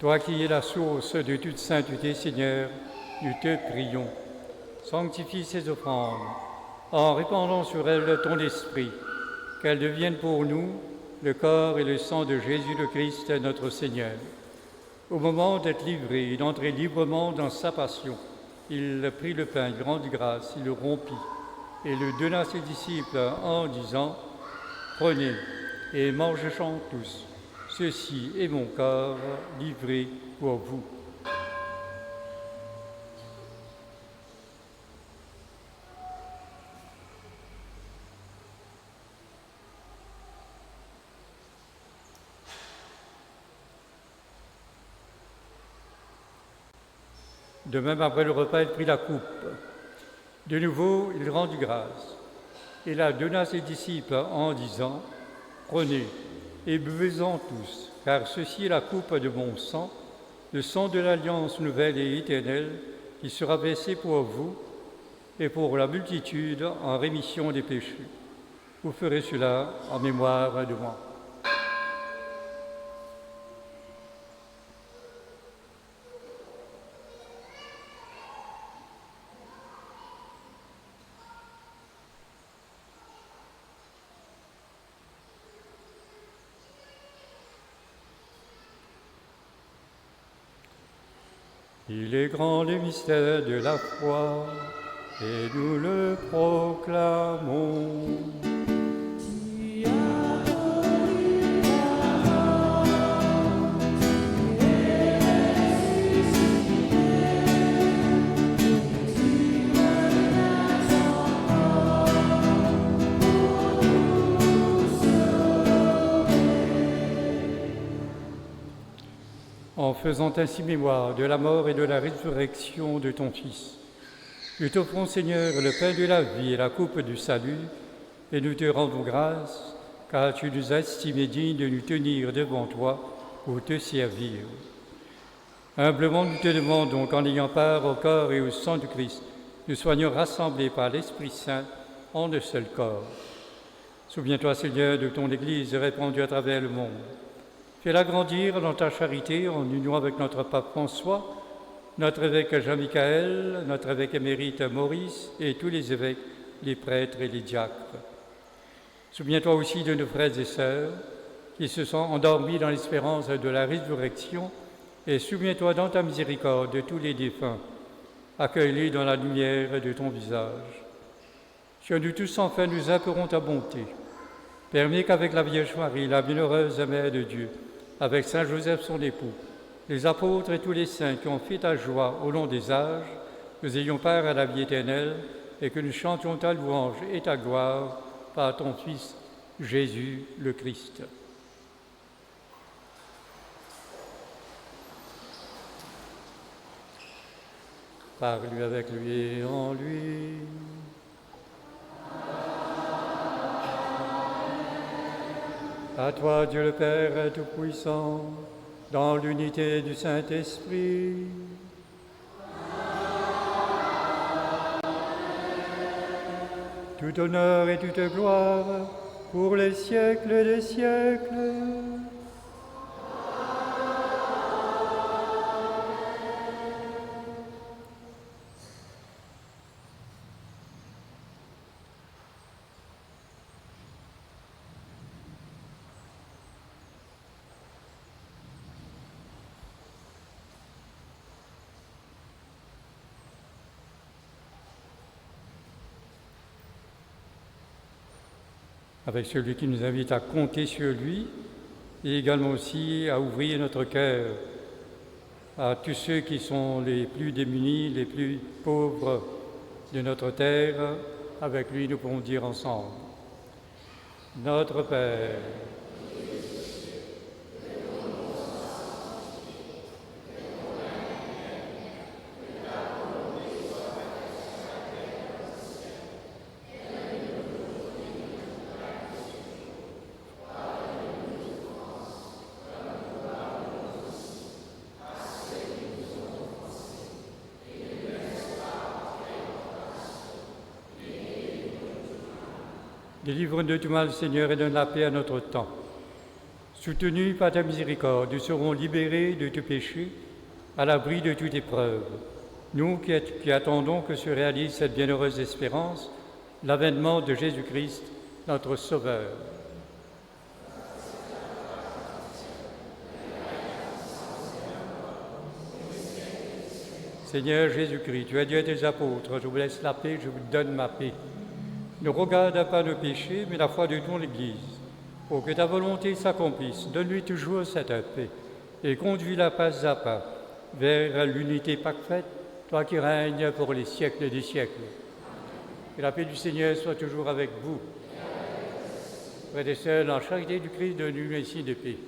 toi qui es la source de toute sainteté, Seigneur, nous te prions. Sanctifie ces offrandes en répandant sur elles ton esprit, qu'elles deviennent pour nous le corps et le sang de Jésus le Christ, notre Seigneur. Au moment d'être livré et d'entrer librement dans sa passion, il prit le pain, il rendit grâce, il le rompit et le donna à ses disciples en disant « Prenez et mangez-en tous. Ceci est mon corps livré pour vous. » De même, après le repas, il prit la coupe. De nouveau, il rendit grâce et la donna à ses disciples en disant « Prenez et buvez-en tous, car ceci est la coupe de mon sang, le sang de l'alliance nouvelle et éternelle, qui sera versé pour vous et pour la multitude en rémission des péchés. Vous ferez cela en mémoire de moi. » Il est grand le mystère de la foi, et nous le proclamons. En faisant ainsi mémoire de la mort et de la résurrection de ton Fils, nous t'offrons, Seigneur, le pain de la vie et la coupe du salut, et nous te rendons grâce, car tu nous as estimés dignes de nous tenir devant toi pour te servir. Humblement, nous te demandons qu'en ayant part au corps et au sang du Christ, nous soyons rassemblés par l'Esprit Saint en un seul corps. Souviens-toi, Seigneur, de ton Église répandue à travers le monde. Fais-la grandir dans ta charité en union avec notre pape François, notre évêque Jean-Michel, notre évêque émérite Maurice et tous les évêques, les prêtres et les diacres. Souviens-toi aussi de nos frères et sœurs qui se sont endormis dans l'espérance de la résurrection et souviens-toi dans ta miséricorde de tous les défunts, accueille-les dans la lumière de ton visage. Sur nous tous, enfin, nous implorons ta bonté. Permets qu'avec la Vierge Marie, la bienheureuse Mère de Dieu, avec Saint Joseph son époux, les apôtres et tous les saints qui ont fait ta joie au long des âges, nous ayons part à la vie éternelle et que nous chantions ta louange et ta gloire par ton Fils, Jésus le Christ. Par lui, avec lui et en lui. À toi, Dieu le Père Tout-Puissant, dans l'unité du Saint-Esprit. Tout honneur et toute gloire pour les siècles des siècles. Avec celui qui nous invite à compter sur lui et également aussi à ouvrir notre cœur à tous ceux qui sont les plus démunis, les plus pauvres de notre terre. Avec lui, nous pouvons dire ensemble: Notre Père, délivre-nous de tout mal, Seigneur, et donne la paix à notre temps. Soutenus par ta miséricorde, nous serons libérés de tout péché, à l'abri de toute épreuve. Nous qui attendons que se réalise cette bienheureuse espérance, l'avènement de Jésus-Christ, notre Sauveur. Seigneur Jésus-Christ, tu as dit à tes apôtres: je vous laisse la paix, je vous donne ma paix. Ne regarde pas nos péchés, mais la foi de ton Église. Pour que ta volonté s'accomplisse, donne-lui toujours cette paix et conduis-la pas à pas vers l'unité parfaite, toi qui règnes pour les siècles des siècles. Que la paix du Seigneur soit toujours avec vous. Frères et sœurs, en charité du Christ, donne-nous un signe de paix.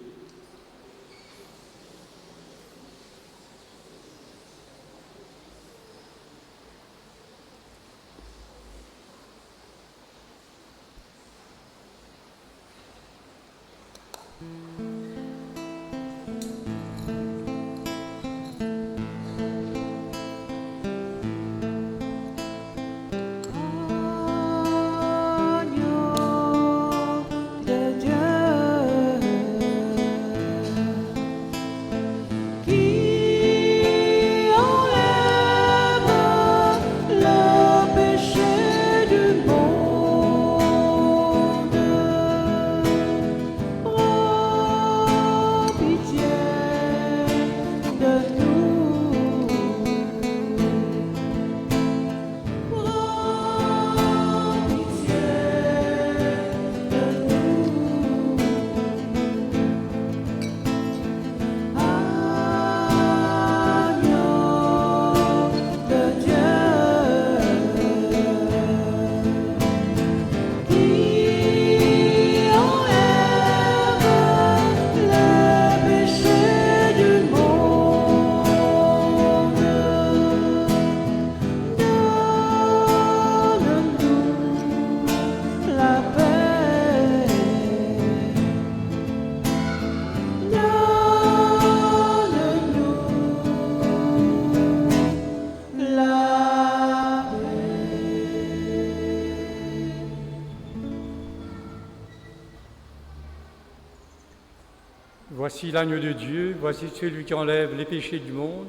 Voici l'agneau de Dieu, voici celui qui enlève les péchés du monde.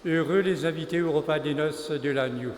Heureux les invités au repas des noces de l'agneau.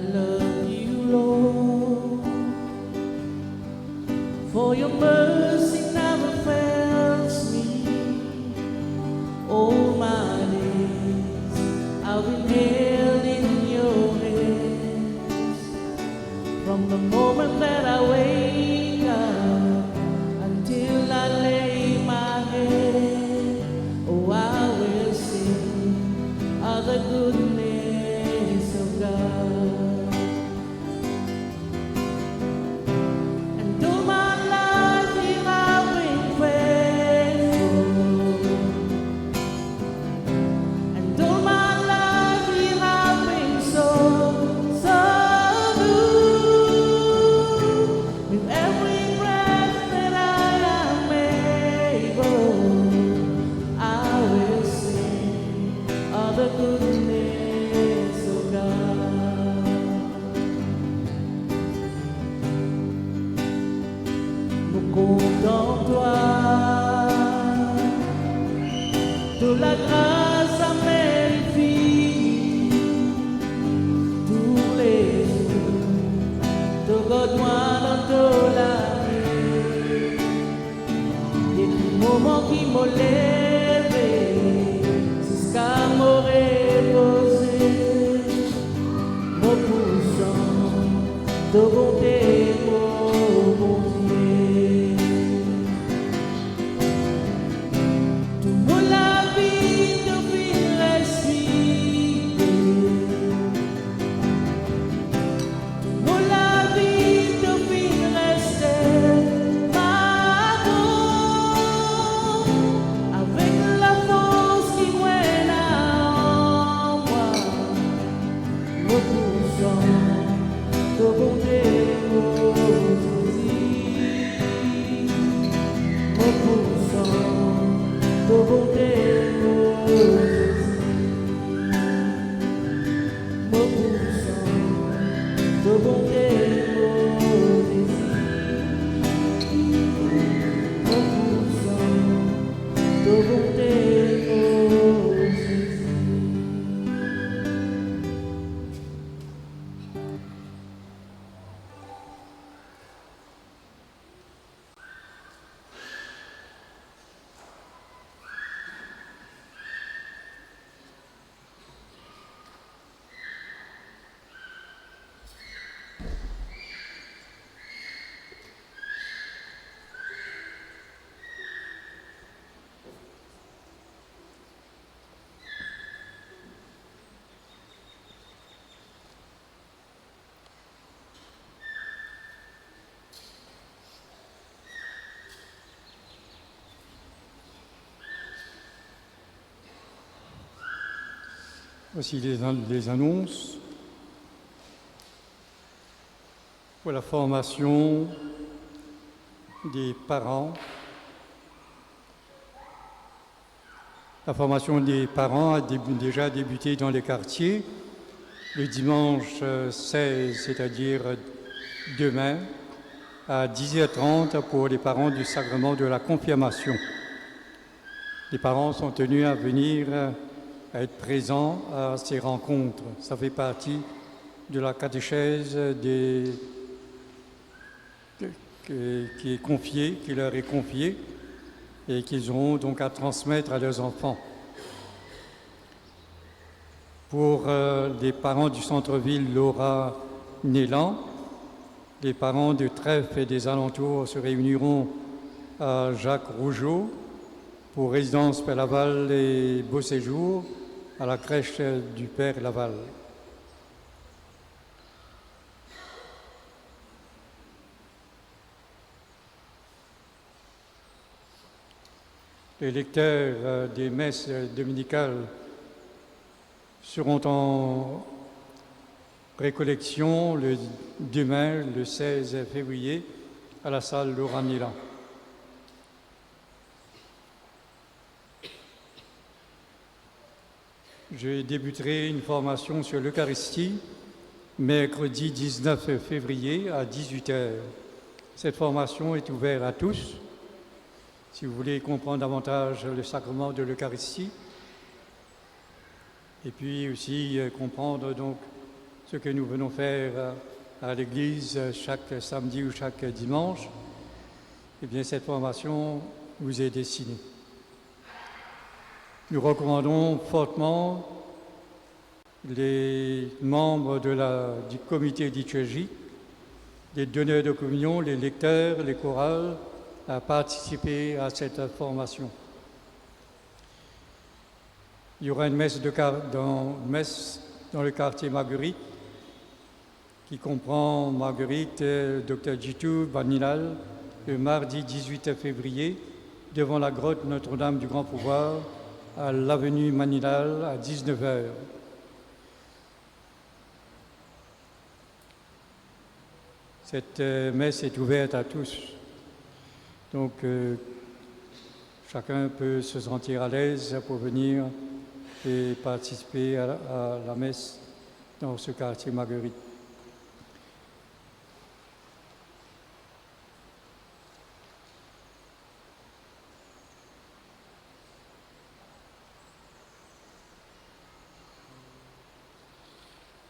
love you, Lord, for your mercy never fails me. All my days I've been held in your hands. From the moment that I wake up until I lay my head, oh, I will sing of the goodness of God. And all my life you have been faithful. And all my life you have been so good. With every breath that I am able, I will sing of the goodness of God. Me content toi, de la grâce à infinie, tous les jours, regarde-moi dans ton vie, et tout moment qui m'a levé, jusqu'à me reposer, me poussant de bonté pour mon Dieu. Toute la vie depuis respirer, toute la vie depuis rester pardon, avec la force qui mène en moi, me poussant de bonté pour Jésus, me poussant de bonté pour Jésus, me poussant de bonté pour Jésus, me poussant de bonté pour Jésus. Voici les annonces pour la formation des parents. La formation des parents a déjà débuté dans les quartiers le dimanche 16, c'est-à-dire demain, à 10h30 pour les parents du sacrement de la confirmation. Les parents sont tenus à venir à être présents à ces rencontres. Ça fait partie de la catéchèse qui leur est confiée et qu'ils auront donc à transmettre à leurs enfants. Pour les parents du centre-ville Laura Nélan, les parents de Trèfle et des alentours se réuniront à Jacques Rougeau pour résidence Père Laval et Beau Séjour à la crèche du Père Laval. Les lecteurs des messes dominicales seront en récollection demain, le 16 février, à la salle Laura Nélan. Je débuterai une formation sur l'Eucharistie mercredi 19 février à 18h. Cette formation est ouverte à tous. Si vous voulez comprendre davantage le sacrement de l'Eucharistie, et puis aussi comprendre donc ce que nous venons faire à l'église chaque samedi ou chaque dimanche, eh bien cette formation vous est destinée. Nous recommandons fortement les membres du comité de liturgie, les donneurs de communion, les lecteurs, les chorales, à participer à cette formation. Il y aura une messe dans le quartier Marguerite, qui comprend Marguerite, Dr Jitu, Banilal, le mardi 18 février, devant la grotte Notre-Dame du Grand Pouvoir, à l'avenue Manilal, à 19h. Cette messe est ouverte à tous. Donc, chacun peut se sentir à l'aise pour venir et participer à la messe dans ce quartier Marguerite.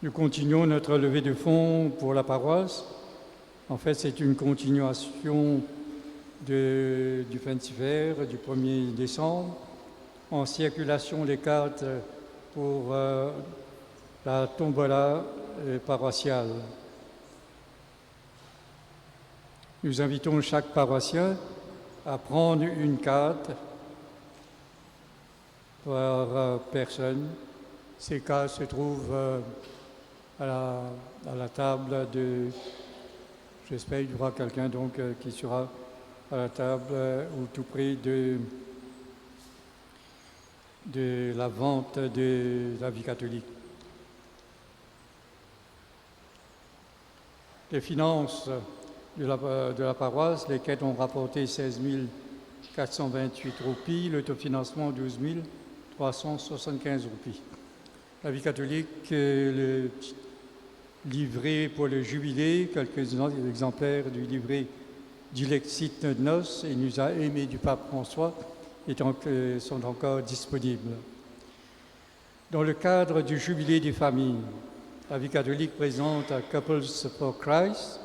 Nous continuons notre levée de fonds pour la paroisse. En fait, c'est une continuation du 26 du 1er décembre. En circulation, les cartes pour la tombola paroissiale. Nous invitons chaque paroissien à prendre une carte par personne. Ces cartes se trouvent à la table de... J'espère qu'il y aura quelqu'un donc qui sera à la table ou tout près de la vente de la vie catholique. Les finances de la paroisse, les quêtes ont rapporté 16 428 roupies, l'autofinancement 12 375 roupies. La vie catholique, le livret pour le jubilé, quelques exemplaires du livret d'Ilexit Nos et nous a aimé du pape François sont encore disponibles. Dans le cadre du jubilé des familles, la vie catholique présente à Couples for Christ,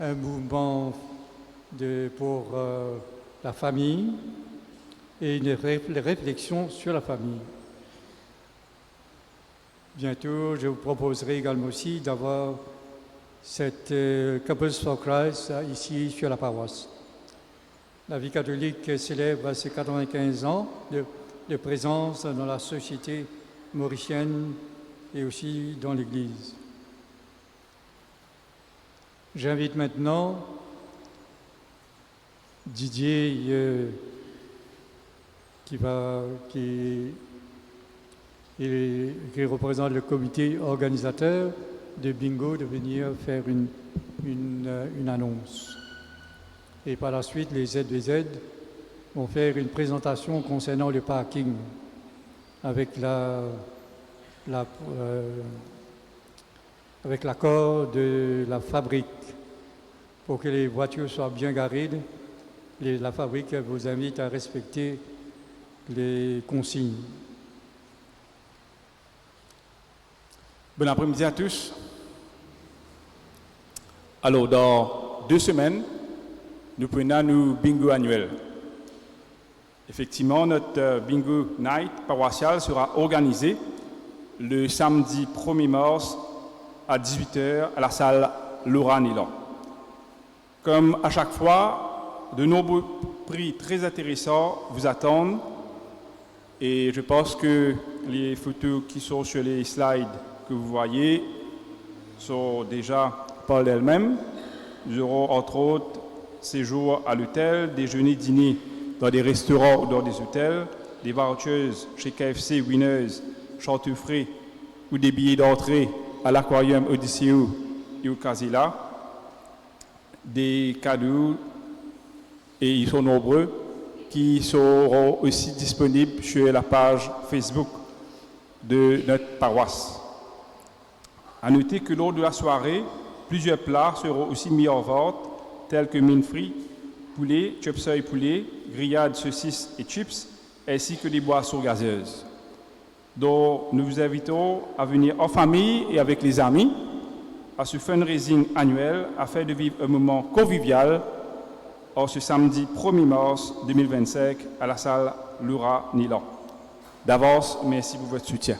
un mouvement pour la famille et une réflexion sur la famille. Bientôt, je vous proposerai également aussi d'avoir cette Couples for Christ ici sur la paroisse. La vie catholique célèbre ses 95 ans de présence dans la société mauricienne et aussi dans l'Église. J'invite maintenant Didier qui représente le comité organisateur de bingo de venir faire une annonce. Et par la suite, les ZBZ vont faire une présentation concernant le parking avec avec l'accord de la fabrique pour que les voitures soient bien garées. La fabrique vous invite à respecter les consignes. Bon après-midi à tous. Alors, dans 2 semaines, nous prenons nos bingo annuels. Effectivement, notre bingo night paroissial sera organisé le samedi 1er mars à 18h à la salle Laura Nilan. Comme à chaque fois, de nombreux prix très intéressants vous attendent et je pense que les photos qui sont sur les slides que vous voyez sont déjà par elles-mêmes. Nous aurons entre autres séjour à l'hôtel, déjeuner, dîner dans des restaurants ou dans des hôtels, des vouchers chez KFC, Winners, Chantefray ou des billets d'entrée à l'aquarium Odysseo et au Casilla, des cadeaux, et ils sont nombreux, qui seront aussi disponibles sur la page Facebook de notre paroisse. À noter que lors de la soirée, plusieurs plats seront aussi mis en vente, tels que mine frits, poulet, chop suey poulet, grillades, saucisses et chips, ainsi que des boissons gazeuses. Donc, nous vous invitons à venir en famille et avec les amis à ce fundraising annuel afin de vivre un moment convivial ce samedi 1er mars 2025 à la salle Laura Nilan. D'avance, merci pour votre soutien.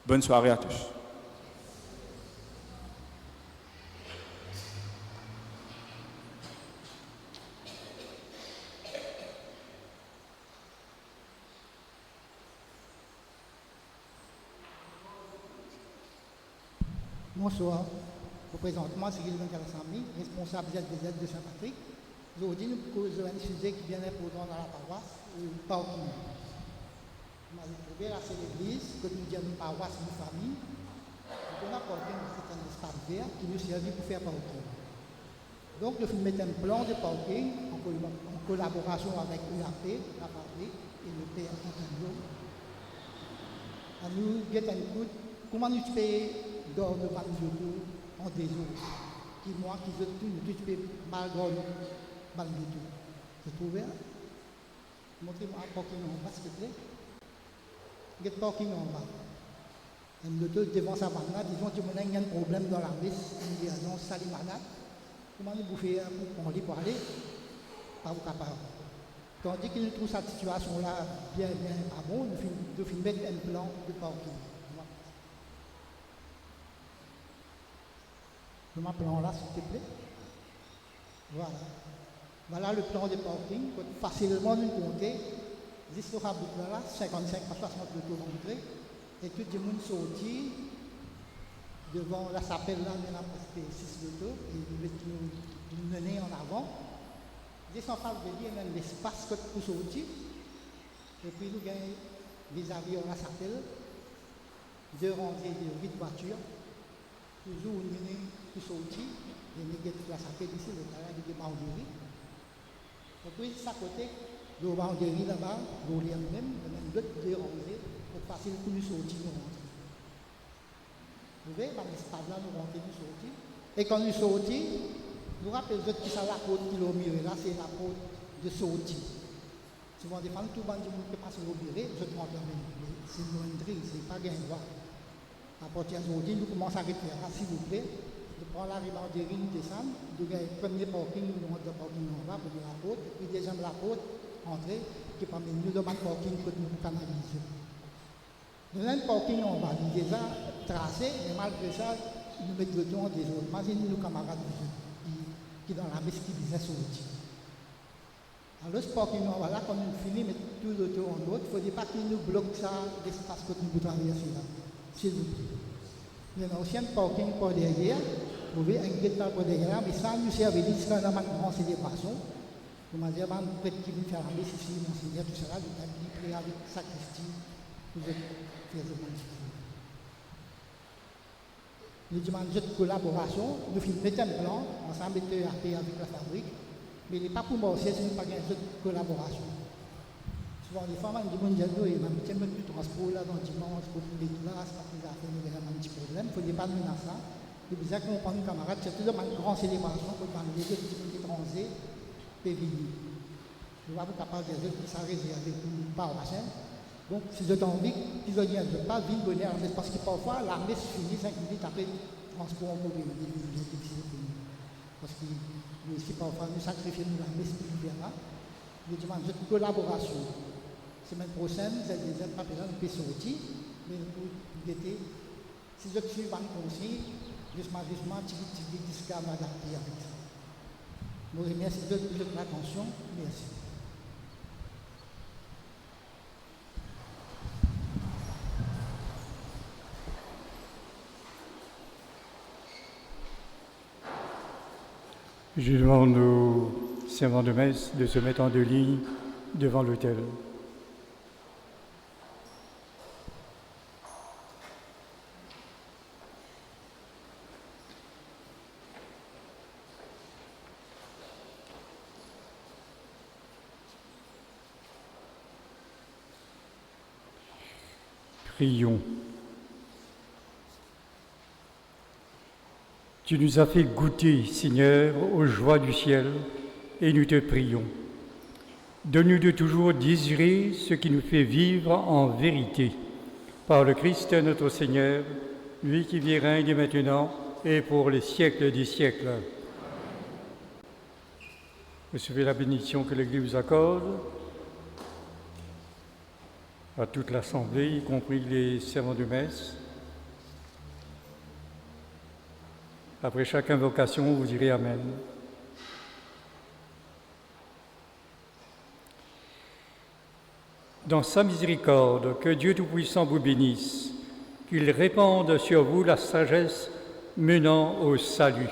Bonne soirée à tous. Bonsoir. Je présente moi Cyril Benkalasami, responsable ZDZ de Saint-Patrick. Aujourd'hui, nous causons un sujet qui est bien important dans la paroisse, le parking. Nous avons trouvé là, c'est l'église, que nous disons une paroisse, une famille. Donc, on a parking, c'est un espace vert qui nous sert pour faire parking. Donc, nous mettons un plan de parking en collaboration avec l'UAP, la fabrique et le PR Antonio. Nous avons un coup, comment nous faisons dans le ban de tout en des autres qui moi qui je tout peux mal dans le ban de tout. Vous trouvez? Montrez-moi un parking en bas s'il te plaît. Get parking en bas. Et nous devant sa banane, disons que il y a un problème dans la messe, une liaison sali malade. Comment nous faire pour aller? Pas vous capable. Tandis que nous trouvons cette situation-là bien pas bon, nous finissons mettre un plan de parking. Je m'appelle là, s'il te plaît. Voilà. Voilà le plan de parking. Facilement nous compter. Juste le rabot là, 55 à 60 autos rentrées. Et tout le monde sorti devant la chapelle là, il y a presque 6 autos. Et nous mener en avant. Juste en face de lui, il y a même l'espace pour sortir. Et puis nous gagnons vis-à-vis de la chapelle 2 rangées de 8 voitures. Toujours une minute pour sortir, les négatifs la chapelle ici, le travail de Banderie. Et puis, ça côté, le Banderie là-bas, le lien même d'autres dérangés, pour facile pour nous sortir, nous rentrer. Vous voyez, dans l'espace là, nous rentrons, nous sortir. Et quand nous sortons, nous rappelons qui ça la côte qui l'a miré là, c'est la côte de sortie. Souvent, des femmes, tout le monde qui passe au miré, je te rentre avec nous. C'est une loinderie, c'est pas gain droit. À partir d'aujourd'hui, nous commençons à réfléchir, s'il vous plaît. Je prends la ribanderie, nous descendons. Nous avons le premier parking, nous rentrons dans le parking en bas, pour la côte. Et puis, deuxième, la côte, entrée, qui permet nous de mettre le parking pour nous canaliser. Nous avons le parking en bas, nous déjà tracé, mais malgré ça, nous mettons le temps des autres. Imaginez nos camarades qui dans la messe qui disaient sortir. Alors, ce parking en bas là, quand nous finissons, mettre tout le tour en autre, il ne faut pas qu'il nous bloque ça, l'espace que nous traversons là. S'il vous plaît. Il y a aussi un parking par derrière, vous voyez, un guettant par derrière, mais ça nous sert à dire que dans une grande célébration. Nous avons dit, peut-être qu'il vient faire la messe ici, monseigneur, tout cela, nous avons dit, prier avec sacristie, nous allons faire ce magnifique. Nous demandons de collaboration, nous mettons un plan, ensemble avec la fabrique, mais il n'est pas pour marcher si nous n'avons pas de collaboration. Souvent, les femmes disent que il y a un petit peu de transport là, dans le dimanche, pour les classes, parce qu'ils ont un petit problème. Il ne faut pas nous ça. C'est bizarre qu'on prend une camarade, c'est toujours une grande célébration pour les étrangers et venir. Nous sommes capables de dire que ça réservé pour nous par la chaîne. Donc, si vous avez envie, ils ne viennent pas vivre bonheur, parce que parfois, la messe finit 5 minutes après le transport en mobile. Parce que nous aussi, parfois, nous sacrifions la messe pour nous là. Nous demandons une collaboration. Semaine prochaine, vous avez des pas besoin de sortir, mais pour l'été, si je suis dans le conseil, justement, jusqu'à m'adapter avec ça. Je vous remercie de votre attention. Merci. Je demande aux servants de messe de se mettre en 2 lignes devant l'autel. Prions. Tu nous as fait goûter, Seigneur, aux joies du ciel, et nous te prions. Donne-nous de toujours désirer ce qui nous fait vivre en vérité. Par le Christ notre Seigneur, lui qui vit et règne maintenant et pour les siècles des siècles. Recevez la bénédiction que l'Église vous accorde, à toute l'Assemblée, y compris les servants de messe. Après chaque invocation, vous direz Amen. Dans sa miséricorde, que Dieu Tout-Puissant vous bénisse, qu'il répande sur vous la sagesse menant au salut,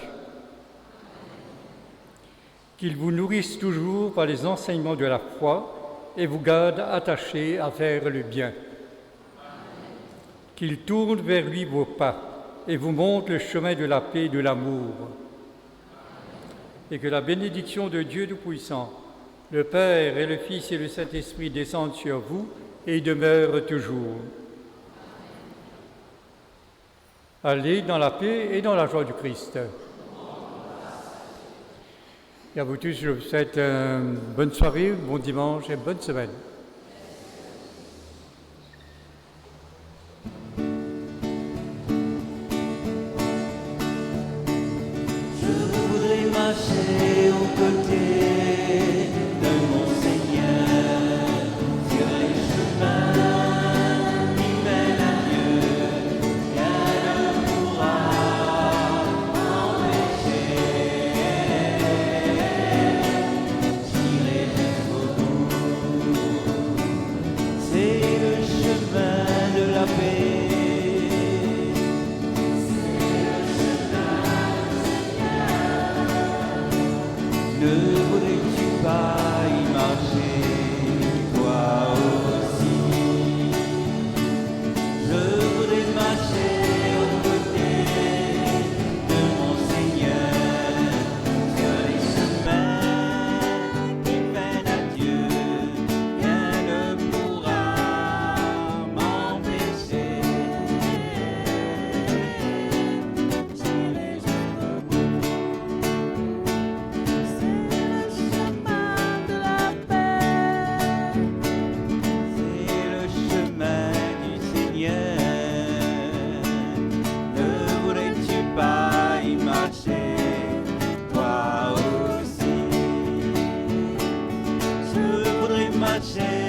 qu'il vous nourrisse toujours par les enseignements de la foi et vous garde attachés à faire le bien, qu'il tourne vers lui vos pas et vous montre le chemin de la paix et de l'amour, et que la bénédiction de Dieu Tout-Puissant, le Père et le Fils et le Saint-Esprit descendent sur vous et demeurent toujours. Allez dans la paix et dans la joie du Christ. Et à vous tous, je vous souhaite une bonne soirée, bon dimanche et bonne semaine. Je voudrais marcher aux côtés de mon Seigneur sur les chemins qui mènent à Dieu. Rien ne pourra m'empêcher. J'irai jusqu'au bout. C'est le chemin de la paix. Ne voudrais-tu pas y marcher, toi aussi? Je voudrais marcher aux côtés de mon Seigneur sur les chemins qui mènent à Dieu. Rien ne pourra m'empêcher. J'irai jusqu'au bout. Marcher